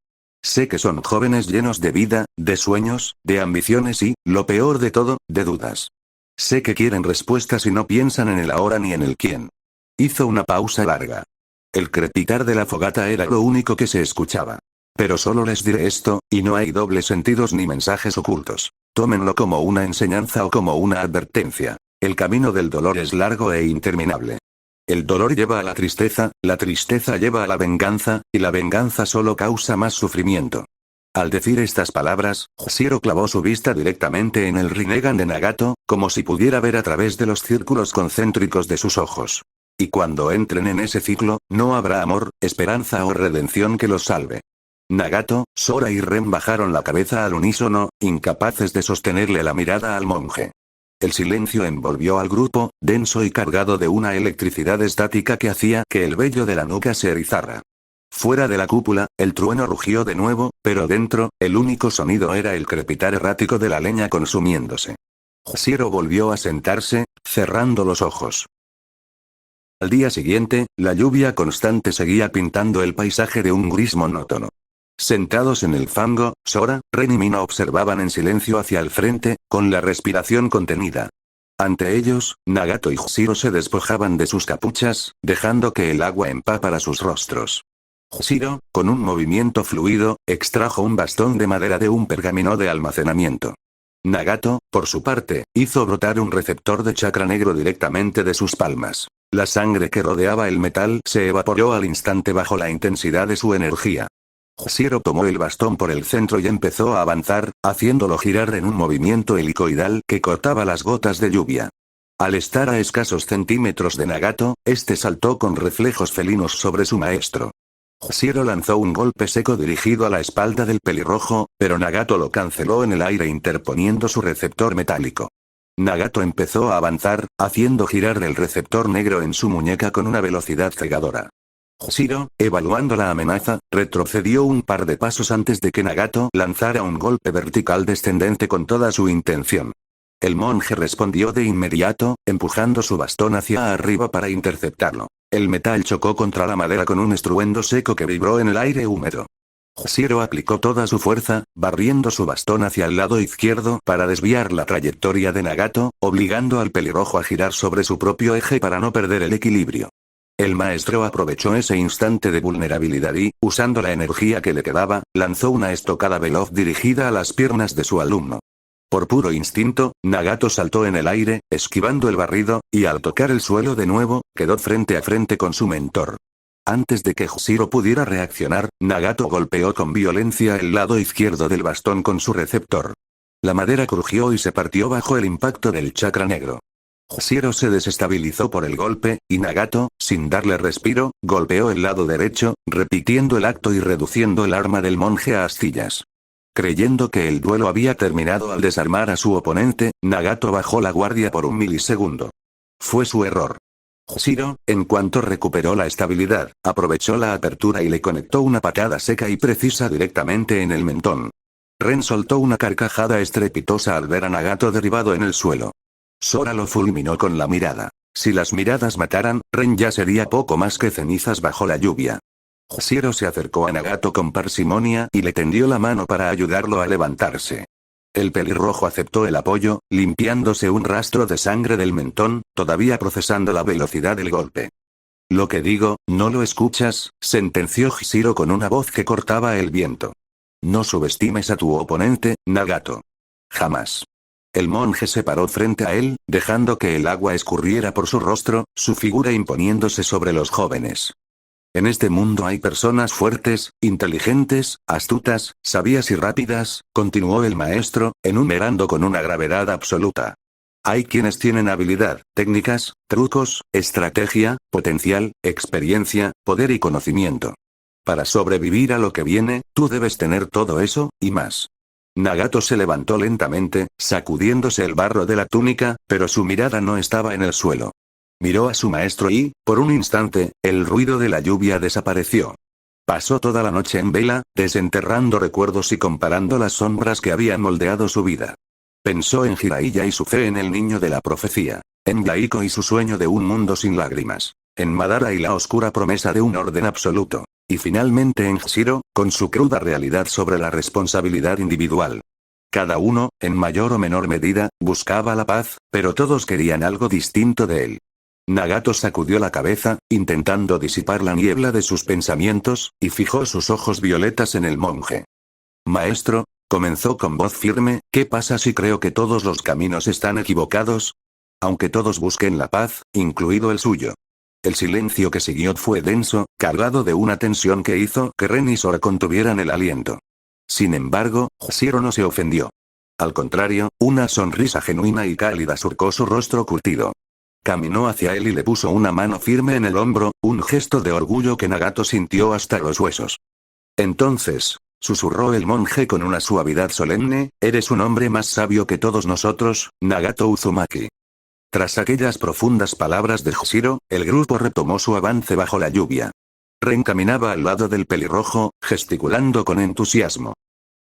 Sé que son jóvenes llenos de vida, de sueños, de ambiciones y, lo peor de todo, de dudas. Sé que quieren respuestas y no piensan en el ahora ni en el quién. Hizo una pausa larga. El crepitar de la fogata era lo único que se escuchaba. Pero solo les diré esto, y no hay dobles sentidos ni mensajes ocultos. Tómenlo como una enseñanza o como una advertencia. El camino del dolor es largo e interminable. El dolor lleva a la tristeza lleva a la venganza, y la venganza solo causa más sufrimiento. Al decir estas palabras, Jushiro clavó su vista directamente en el Rinnegan de Nagato, como si pudiera ver a través de los círculos concéntricos de sus ojos. Y cuando entren en ese ciclo, no habrá amor, esperanza o redención que los salve. Nagato, Sora y Ren bajaron la cabeza al unísono, incapaces de sostenerle la mirada al monje. El silencio envolvió al grupo, denso y cargado de una electricidad estática que hacía que el vello de la nuca se erizara. Fuera de la cúpula, el trueno rugió de nuevo, pero dentro, el único sonido era el crepitar errático de la leña consumiéndose. Jusiero volvió a sentarse, cerrando los ojos. Al día siguiente, la lluvia constante seguía pintando el paisaje de un gris monótono. Sentados en el fango, Sora, Ren y Mina observaban en silencio hacia el frente, con la respiración contenida. Ante ellos, Nagato y Jushiro se despojaban de sus capuchas, dejando que el agua empapara sus rostros. Jushiro, con un movimiento fluido, extrajo un bastón de madera de un pergamino de almacenamiento. Nagato, por su parte, hizo brotar un receptor de chakra negro directamente de sus palmas. La sangre que rodeaba el metal se evaporó al instante bajo la intensidad de su energía. Jushiro tomó el bastón por el centro y empezó a avanzar, haciéndolo girar en un movimiento helicoidal que cortaba las gotas de lluvia. Al estar a escasos centímetros de Nagato, este saltó con reflejos felinos sobre su maestro. Jushiro lanzó un golpe seco dirigido a la espalda del pelirrojo, pero Nagato lo canceló en el aire interponiendo su receptor metálico. Nagato empezó a avanzar, haciendo girar el receptor negro en su muñeca con una velocidad cegadora. Jushiro, evaluando la amenaza, retrocedió un par de pasos antes de que Nagato lanzara un golpe vertical descendente con toda su intención. El monje respondió de inmediato, empujando su bastón hacia arriba para interceptarlo. El metal chocó contra la madera con un estruendo seco que vibró en el aire húmedo. Jushiro aplicó toda su fuerza, barriendo su bastón hacia el lado izquierdo para desviar la trayectoria de Nagato, obligando al pelirrojo a girar sobre su propio eje para no perder el equilibrio. El maestro aprovechó ese instante de vulnerabilidad y, usando la energía que le quedaba, lanzó una estocada veloz dirigida a las piernas de su alumno. Por puro instinto, Nagato saltó en el aire, esquivando el barrido, y al tocar el suelo de nuevo, quedó frente a frente con su mentor. Antes de que Jushiro pudiera reaccionar, Nagato golpeó con violencia el lado izquierdo del bastón con su receptor. La madera crujió y se partió bajo el impacto del chakra negro. Jushiro se desestabilizó por el golpe, y Nagato, sin darle respiro, golpeó el lado derecho, repitiendo el acto y reduciendo el arma del monje a astillas. Creyendo que el duelo había terminado al desarmar a su oponente, Nagato bajó la guardia por un milisegundo. Fue su error. Jushiro, en cuanto recuperó la estabilidad, aprovechó la apertura y le conectó una patada seca y precisa directamente en el mentón. Ren soltó una carcajada estrepitosa al ver a Nagato derribado en el suelo. Sora lo fulminó con la mirada. Si las miradas mataran, Ren ya sería poco más que cenizas bajo la lluvia. Jushiro se acercó a Nagato con parsimonia y le tendió la mano para ayudarlo a levantarse. El pelirrojo aceptó el apoyo, limpiándose un rastro de sangre del mentón, todavía procesando la velocidad del golpe. Lo que digo, ¿no lo escuchas?, sentenció Jushiro con una voz que cortaba el viento. No subestimes a tu oponente, Nagato. Jamás. El monje se paró frente a él, dejando que el agua escurriera por su rostro, su figura imponiéndose sobre los jóvenes. En este mundo hay personas fuertes, inteligentes, astutas, sabias y rápidas, continuó el maestro, enumerando con una gravedad absoluta. Hay quienes tienen habilidad, técnicas, trucos, estrategia, potencial, experiencia, poder y conocimiento. Para sobrevivir a lo que viene, tú debes tener todo eso, y más. Nagato se levantó lentamente, sacudiéndose el barro de la túnica, pero su mirada no estaba en el suelo. Miró a su maestro y, por un instante, el ruido de la lluvia desapareció. Pasó toda la noche en vela, desenterrando recuerdos y comparando las sombras que habían moldeado su vida. Pensó en Jiraiya y su fe en el niño de la profecía. En Yaiko y su sueño de un mundo sin lágrimas. En Madara y la oscura promesa de un orden absoluto. Y finalmente en Jushiro, con su cruda realidad sobre la responsabilidad individual. Cada uno, en mayor o menor medida, buscaba la paz, pero todos querían algo distinto de él. Nagato sacudió la cabeza, intentando disipar la niebla de sus pensamientos, y fijó sus ojos violetas en el monje. Maestro, comenzó con voz firme, ¿qué pasa si creo que todos los caminos están equivocados? Aunque todos busquen la paz, incluido el suyo. El silencio que siguió fue denso, cargado de una tensión que hizo que Ren y Sora contuvieran el aliento. Sin embargo, Jushiro no se ofendió. Al contrario, una sonrisa genuina y cálida surcó su rostro curtido. Caminó hacia él y le puso una mano firme en el hombro, un gesto de orgullo que Nagato sintió hasta los huesos. Entonces, Susurró el monje con una suavidad solemne, eres un hombre más sabio que todos nosotros, Nagato Uzumaki. Tras aquellas profundas palabras de Hshiro, el grupo retomó su avance bajo la lluvia. Ren caminaba al lado del pelirrojo, gesticulando con entusiasmo.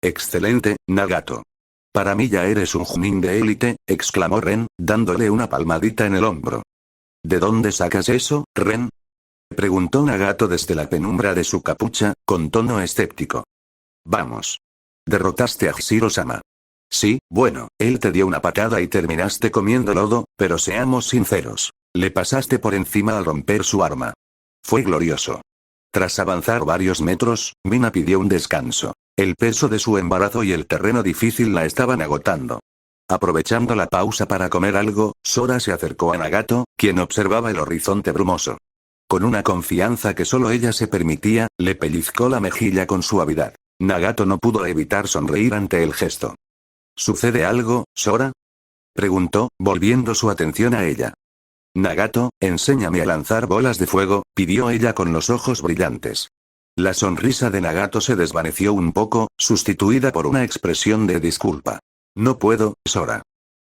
Excelente, Nagato. Para mí ya eres un Chunin de élite, exclamó Ren, dándole una palmadita en el hombro. ¿De dónde sacas eso, Ren? Preguntó Nagato desde la penumbra de su capucha, con tono escéptico. Vamos. Derrotaste a Hshiro-sama. Sí, bueno, él te dio una patada y terminaste comiendo lodo, pero seamos sinceros. Le pasaste por encima al romper su arma. Fue glorioso. Tras avanzar varios metros, Mina pidió un descanso. El peso de su embarazo y el terreno difícil la estaban agotando. Aprovechando la pausa para comer algo, Sora se acercó a Nagato, quien observaba el horizonte brumoso. Con una confianza que solo ella se permitía, le pellizcó la mejilla con suavidad. Nagato no pudo evitar sonreír ante el gesto. ¿Sucede algo, Sora? Preguntó, volviendo su atención a ella. Nagato, enséñame a lanzar bolas de fuego, pidió ella con los ojos brillantes. La sonrisa de Nagato se desvaneció un poco, sustituida por una expresión de disculpa. No puedo, Sora.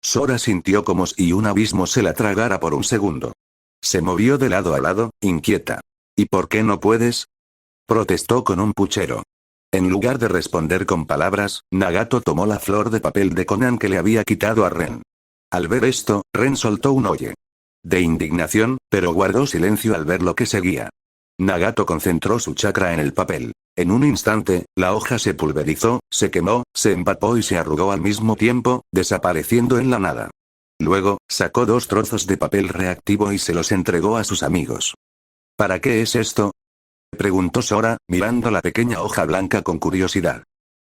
Sora sintió como si un abismo se la tragara por un segundo. Se movió de lado a lado, inquieta. ¿Y por qué no puedes? Protestó con un puchero. En lugar de responder con palabras, Nagato tomó la flor de papel de Conan que le había quitado a Ren. Al ver esto, Ren soltó un oye de indignación, pero guardó silencio al ver lo que seguía. Nagato concentró su chakra en el papel. En un instante, la hoja se pulverizó, se quemó, se empapó y se arrugó al mismo tiempo, desapareciendo en la nada. Luego, sacó 2 trozos de papel reactivo y se los entregó a sus amigos. ¿Para qué es esto? Preguntó Sora, mirando la pequeña hoja blanca con curiosidad.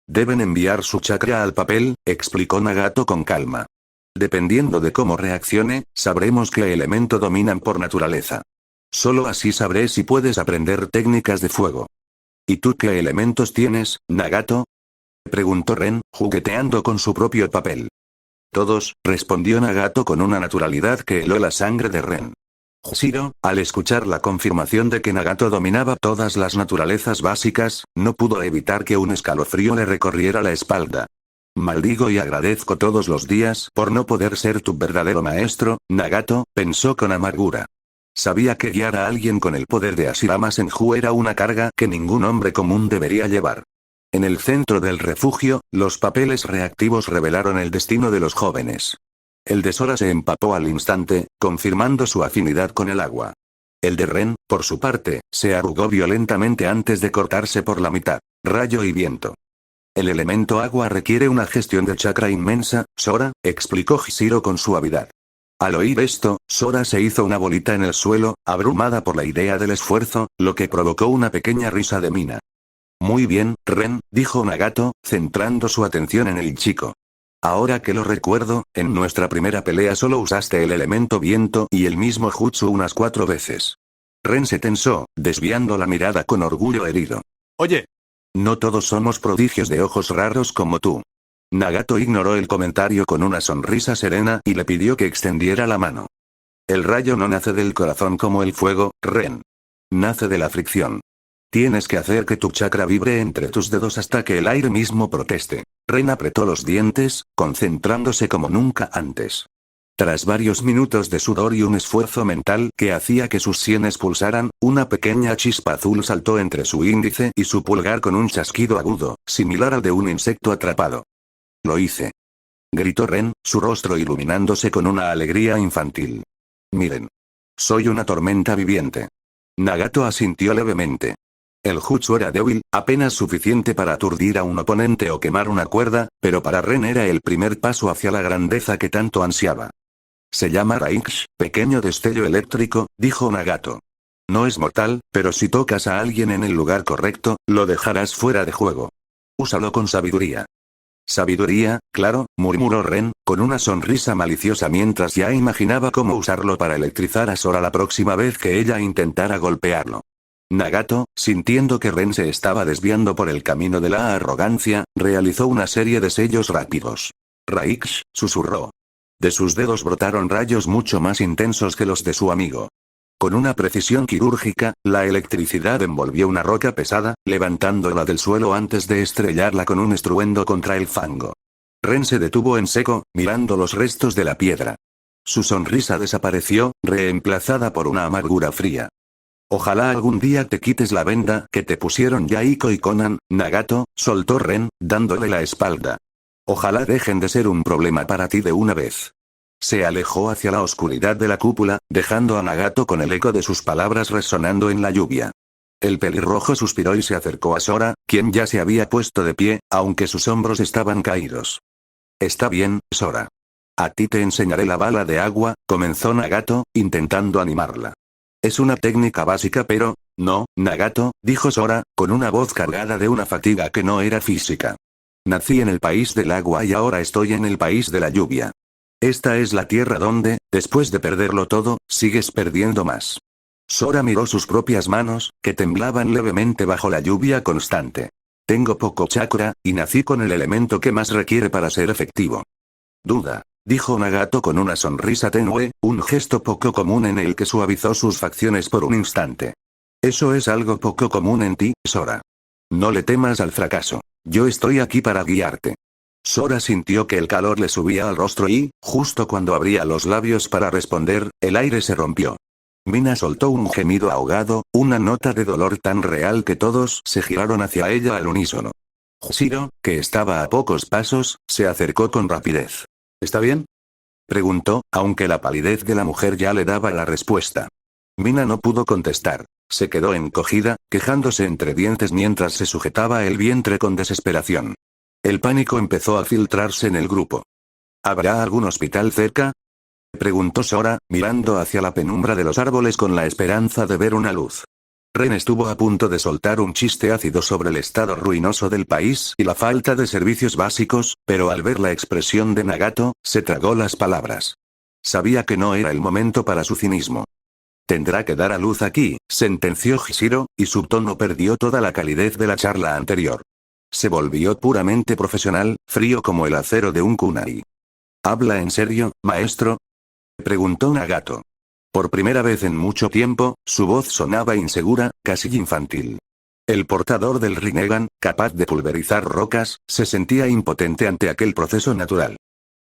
Deben enviar su chakra al papel, explicó Nagato con calma. Dependiendo de cómo reaccione, sabremos qué elemento dominan por naturaleza. Solo así sabré si puedes aprender técnicas de fuego. ¿Y tú qué elementos tienes, Nagato? Preguntó Ren, jugueteando con su propio papel. Todos, respondió Nagato con una naturalidad que heló la sangre de Ren. Hshiro, al escuchar la confirmación de que Nagato dominaba todas las naturalezas básicas, no pudo evitar que un escalofrío le recorriera la espalda. Maldigo y agradezco todos los días por no poder ser tu verdadero maestro, Nagato, pensó con amargura. Sabía que guiar a alguien con el poder de Hashirama Senju era una carga que ningún hombre común debería llevar. En el centro del refugio, los papeles reactivos revelaron el destino de los jóvenes. El de Sora se empapó al instante, confirmando su afinidad con el agua. El de Ren, por su parte, se arrugó violentamente antes de cortarse por la mitad. Rayo y viento. El elemento agua requiere una gestión de chakra inmensa, Sora, explicó Hshiro con suavidad. Al oír esto, Sora se hizo una bolita en el suelo, abrumada por la idea del esfuerzo, lo que provocó una pequeña risa de Mina. Muy bien, Ren, dijo Nagato, centrando su atención en el chico. Ahora que lo recuerdo, en nuestra primera pelea solo usaste el elemento viento y el mismo jutsu unas 4 veces. Ren se tensó, desviando la mirada con orgullo herido. Oye. No todos somos prodigios de ojos raros como tú. Nagato ignoró el comentario con una sonrisa serena y le pidió que extendiera la mano. El rayo no nace del corazón como el fuego, Ren. Nace de la fricción. Tienes que hacer que tu chakra vibre entre tus dedos hasta que el aire mismo proteste. Ren apretó los dientes, concentrándose como nunca antes. Tras varios minutos de sudor y un esfuerzo mental que hacía que sus sienes pulsaran, una pequeña chispa azul saltó entre su índice y su pulgar con un chasquido agudo, similar al de un insecto atrapado. Lo hice. Gritó Ren, su rostro iluminándose con una alegría infantil. Miren. Soy una tormenta viviente. Nagato asintió levemente. El jutsu era débil, apenas suficiente para aturdir a un oponente o quemar una cuerda, pero para Ren era el primer paso hacia la grandeza que tanto ansiaba. Se llama Raiksh, pequeño destello eléctrico, dijo Nagato. No es mortal, pero si tocas a alguien en el lugar correcto, lo dejarás fuera de juego. Úsalo con sabiduría. Sabiduría, claro, murmuró Ren, con una sonrisa maliciosa mientras ya imaginaba cómo usarlo para electrizar a Sora la próxima vez que ella intentara golpearlo. Nagato, sintiendo que Ren se estaba desviando por el camino de la arrogancia, realizó una serie de sellos rápidos. Raiksh, susurró. De sus dedos brotaron rayos mucho más intensos que los de su amigo. Con una precisión quirúrgica, la electricidad envolvió una roca pesada, levantándola del suelo antes de estrellarla con un estruendo contra el fango. Ren se detuvo en seco, mirando los restos de la piedra. Su sonrisa desapareció, reemplazada por una amargura fría. Ojalá algún día te quites la venda que te pusieron Yaiko y Conan, Nagato, soltó Ren, dándole la espalda. Ojalá dejen de ser un problema para ti de una vez. Se alejó hacia la oscuridad de la cúpula, dejando a Nagato con el eco de sus palabras resonando en la lluvia. El pelirrojo suspiró y se acercó a Sora, quien ya se había puesto de pie, aunque sus hombros estaban caídos. Está bien, Sora. A ti te enseñaré la bala de agua, comenzó Nagato, intentando animarla. Es una técnica básica pero... No, Nagato, dijo Sora, con una voz cargada de una fatiga que no era física. Nací en el país del agua y ahora estoy en el país de la lluvia. Esta es la tierra donde, después de perderlo todo, sigues perdiendo más. Sora miró sus propias manos, que temblaban levemente bajo la lluvia constante. Tengo poco chakra, y nací con el elemento que más requiere para ser efectivo. Duda, dijo Nagato con una sonrisa tenue, un gesto poco común en el que suavizó sus facciones por un instante. Eso es algo poco común en ti, Sora. No le temas al fracaso. Yo estoy aquí para guiarte. Sora sintió que el calor le subía al rostro y, justo cuando abría los labios para responder, el aire se rompió. Mina soltó un gemido ahogado, una nota de dolor tan real que todos se giraron hacia ella al unísono. Shiro, que estaba a pocos pasos, se acercó con rapidez. ¿Está bien?, preguntó, aunque la palidez de la mujer ya le daba la respuesta. Mina no pudo contestar. Se quedó encogida, quejándose entre dientes mientras se sujetaba el vientre con desesperación. El pánico empezó a filtrarse en el grupo. ¿Habrá algún hospital cerca?, preguntó Sora, mirando hacia la penumbra de los árboles con la esperanza de ver una luz. Ren estuvo a punto de soltar un chiste ácido sobre el estado ruinoso del país y la falta de servicios básicos, pero al ver la expresión de Nagato, se tragó las palabras. Sabía que no era el momento para su cinismo. Tendrá que dar a luz aquí, sentenció Hishiro, y su tono perdió toda la calidez de la charla anterior. Se volvió puramente profesional, frío como el acero de un kunai. ¿Habla en serio, maestro?, preguntó Nagato. Por primera vez en mucho tiempo, su voz sonaba insegura, casi infantil. El portador del Rinnegan, capaz de pulverizar rocas, se sentía impotente ante aquel proceso natural.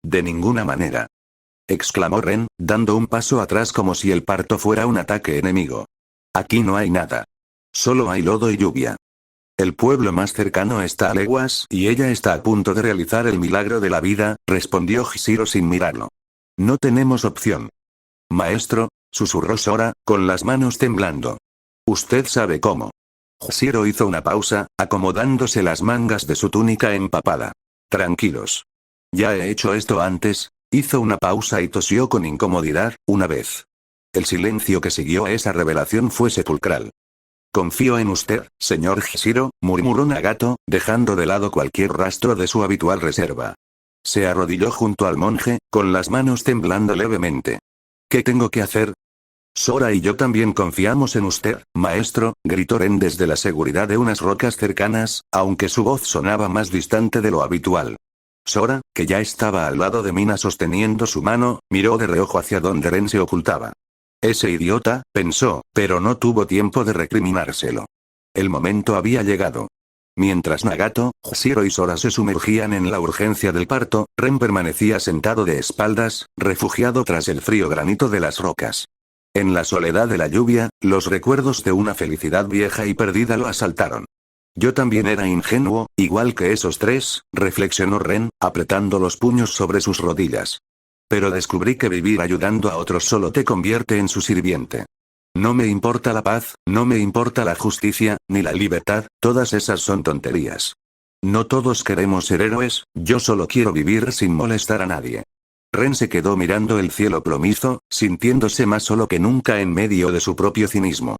De ninguna manera, exclamó Ren, dando un paso atrás como si el parto fuera un ataque enemigo. Aquí no hay nada. Solo hay lodo y lluvia. El pueblo más cercano está a leguas y ella está a punto de realizar el milagro de la vida, respondió Hishiro sin mirarlo. No tenemos opción. Maestro, susurró Sora, con las manos temblando. Usted sabe cómo. Hishiro hizo una pausa, acomodándose las mangas de su túnica empapada. Tranquilos. Ya he hecho esto antes. Hizo una pausa y tosió con incomodidad, una vez. El silencio que siguió a esa revelación fue sepulcral. Confío en usted, señor Hishiro, murmuró Nagato, dejando de lado cualquier rastro de su habitual reserva. Se arrodilló junto al monje, con las manos temblando levemente. ¿Qué tengo que hacer? Sora y yo también confiamos en usted, maestro, gritó Ren desde la seguridad de unas rocas cercanas, aunque su voz sonaba más distante de lo habitual. Sora, que ya estaba al lado de Mina sosteniendo su mano, miró de reojo hacia donde Ren se ocultaba. Ese idiota, pensó, pero no tuvo tiempo de recriminárselo. El momento había llegado. Mientras Nagato, Hishiro y Sora se sumergían en la urgencia del parto, Ren permanecía sentado de espaldas, refugiado tras el frío granito de las rocas. En la soledad de la lluvia, los recuerdos de una felicidad vieja y perdida lo asaltaron. Yo también era ingenuo, igual que esos tres, reflexionó Ren, apretando los puños sobre sus rodillas. Pero descubrí que vivir ayudando a otros solo te convierte en su sirviente. No me importa la paz, no me importa la justicia, ni la libertad, todas esas son tonterías. No todos queremos ser héroes, yo solo quiero vivir sin molestar a nadie. Ren se quedó mirando el cielo plomizo, sintiéndose más solo que nunca en medio de su propio cinismo.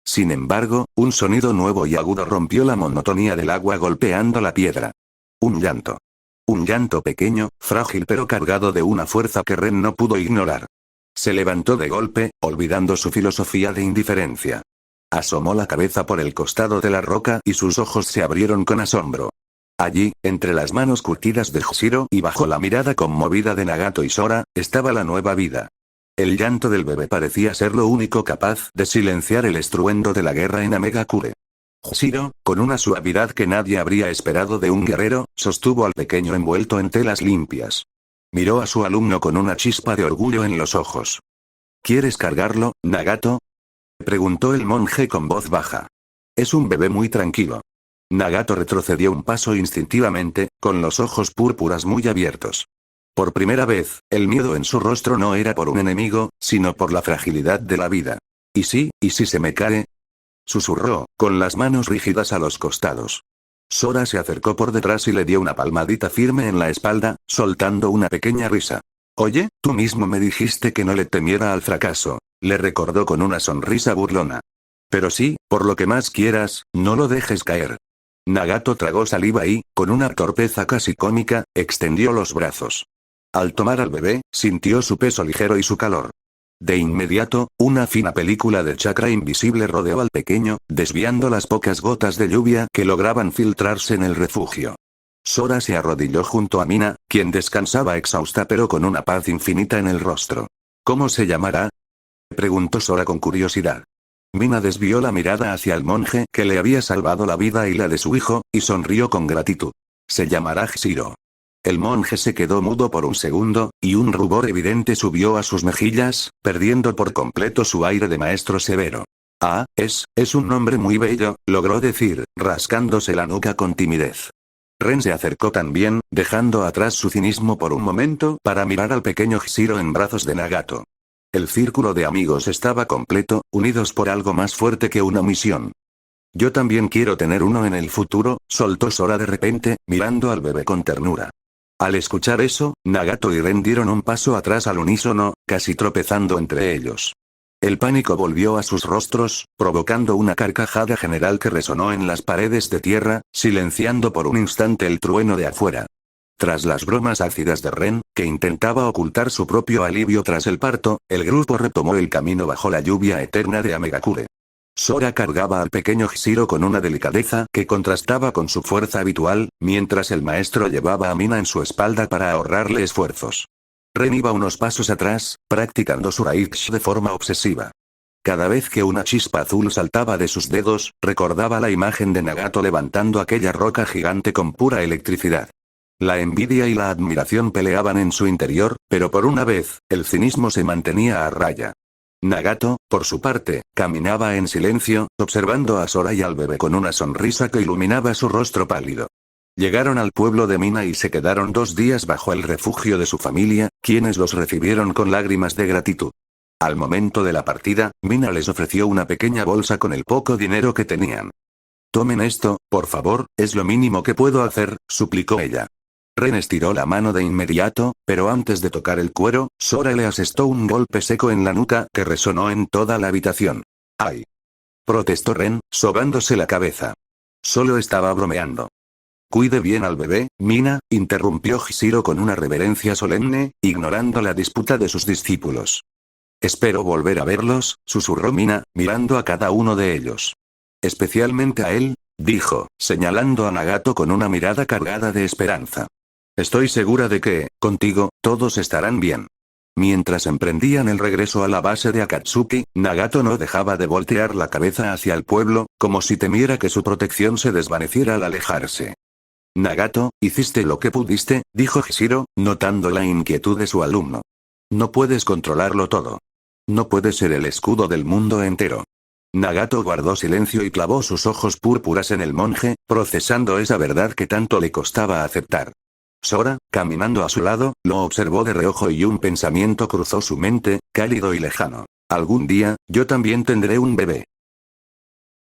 Sin embargo, un sonido nuevo y agudo rompió la monotonía del agua golpeando la piedra. Un llanto. Un llanto pequeño, frágil pero cargado de una fuerza que Ren no pudo ignorar. Se levantó de golpe, olvidando su filosofía de indiferencia. Asomó la cabeza por el costado de la roca y sus ojos se abrieron con asombro. Allí, entre las manos curtidas de Hishiro y bajo la mirada conmovida de Nagato y Sora, estaba la nueva vida. El llanto del bebé parecía ser lo único capaz de silenciar el estruendo de la guerra en Amegakure. Shiro, con una suavidad que nadie habría esperado de un guerrero, sostuvo al pequeño envuelto en telas limpias. Miró a su alumno con una chispa de orgullo en los ojos. ¿Quieres cargarlo, Nagato? Preguntó el monje con voz baja. Es un bebé muy tranquilo. Nagato retrocedió un paso instintivamente, con los ojos púrpuras muy abiertos. Por primera vez, el miedo en su rostro no era por un enemigo, sino por la fragilidad de la vida. ¿Y si se me cae? Susurró, con las manos rígidas a los costados. Sora se acercó por detrás y le dio una palmadita firme en la espalda, soltando una pequeña risa. Oye, tú mismo me dijiste que no le temiera al fracaso, le recordó con una sonrisa burlona. Pero sí, por lo que más quieras, no lo dejes caer. Nagato tragó saliva y, con una torpeza casi cómica, extendió los brazos. Al tomar al bebé, sintió su peso ligero y su calor. De inmediato, una fina película de chakra invisible rodeó al pequeño, desviando las pocas gotas de lluvia que lograban filtrarse en el refugio. Sora se arrodilló junto a Mina, quien descansaba exhausta pero con una paz infinita en el rostro. ¿Cómo se llamará? Preguntó Sora con curiosidad. Mina desvió la mirada hacia el monje que le había salvado la vida y la de su hijo, y sonrió con gratitud. Se llamará Shiro. El monje se quedó mudo por un segundo, y un rubor evidente subió a sus mejillas, perdiendo por completo su aire de maestro severo. Ah, es un nombre muy bello, logró decir, rascándose la nuca con timidez. Ren se acercó también, dejando atrás su cinismo por un momento para mirar al pequeño Shiro en brazos de Nagato. El círculo de amigos estaba completo, unidos por algo más fuerte que una misión. Yo también quiero tener uno en el futuro, soltó Sora de repente, mirando al bebé con ternura. Al escuchar eso, Nagato y Ren dieron un paso atrás al unísono, casi tropezando entre ellos. El pánico volvió a sus rostros, provocando una carcajada general que resonó en las paredes de tierra, silenciando por un instante el trueno de afuera. Tras las bromas ácidas de Ren, que intentaba ocultar su propio alivio tras el parto, el grupo retomó el camino bajo la lluvia eterna de Amegakure. Sora cargaba al pequeño Shiro con una delicadeza que contrastaba con su fuerza habitual, mientras el maestro llevaba a Mina en su espalda para ahorrarle esfuerzos. Ren iba unos pasos atrás, practicando su Raikishi de forma obsesiva. Cada vez que una chispa azul saltaba de sus dedos, recordaba la imagen de Nagato levantando aquella roca gigante con pura electricidad. La envidia y la admiración peleaban en su interior, pero por una vez, el cinismo se mantenía a raya. Nagato, por su parte, caminaba en silencio, observando a Sora y al bebé con una sonrisa que iluminaba su rostro pálido. Llegaron al pueblo de Mina y se quedaron 2 días bajo el refugio de su familia, quienes los recibieron con lágrimas de gratitud. Al momento de la partida, Mina les ofreció una pequeña bolsa con el poco dinero que tenían. Tomen esto, por favor, es lo mínimo que puedo hacer, suplicó ella. Ren estiró la mano de inmediato, pero antes de tocar el cuero, Sora le asestó un golpe seco en la nuca que resonó en toda la habitación. ¡Ay! Protestó Ren, sobándose la cabeza. Solo estaba bromeando. Cuide bien al bebé, Mina, interrumpió Shiro con una reverencia solemne, ignorando la disputa de sus discípulos. Espero volver a verlos, susurró Mina, mirando a cada uno de ellos. Especialmente a él, dijo, señalando a Nagato con una mirada cargada de esperanza. Estoy segura de que, contigo, todos estarán bien. Mientras emprendían el regreso a la base de Akatsuki, Nagato no dejaba de voltear la cabeza hacia el pueblo, como si temiera que su protección se desvaneciera al alejarse. Nagato, hiciste lo que pudiste, dijo Shiro, notando la inquietud de su alumno. No puedes controlarlo todo. No puedes ser el escudo del mundo entero. Nagato guardó silencio y clavó sus ojos púrpuras en el monje, procesando esa verdad que tanto le costaba aceptar. Sora, caminando a su lado, lo observó de reojo y un pensamiento cruzó su mente, cálido y lejano. Algún día, yo también tendré un bebé.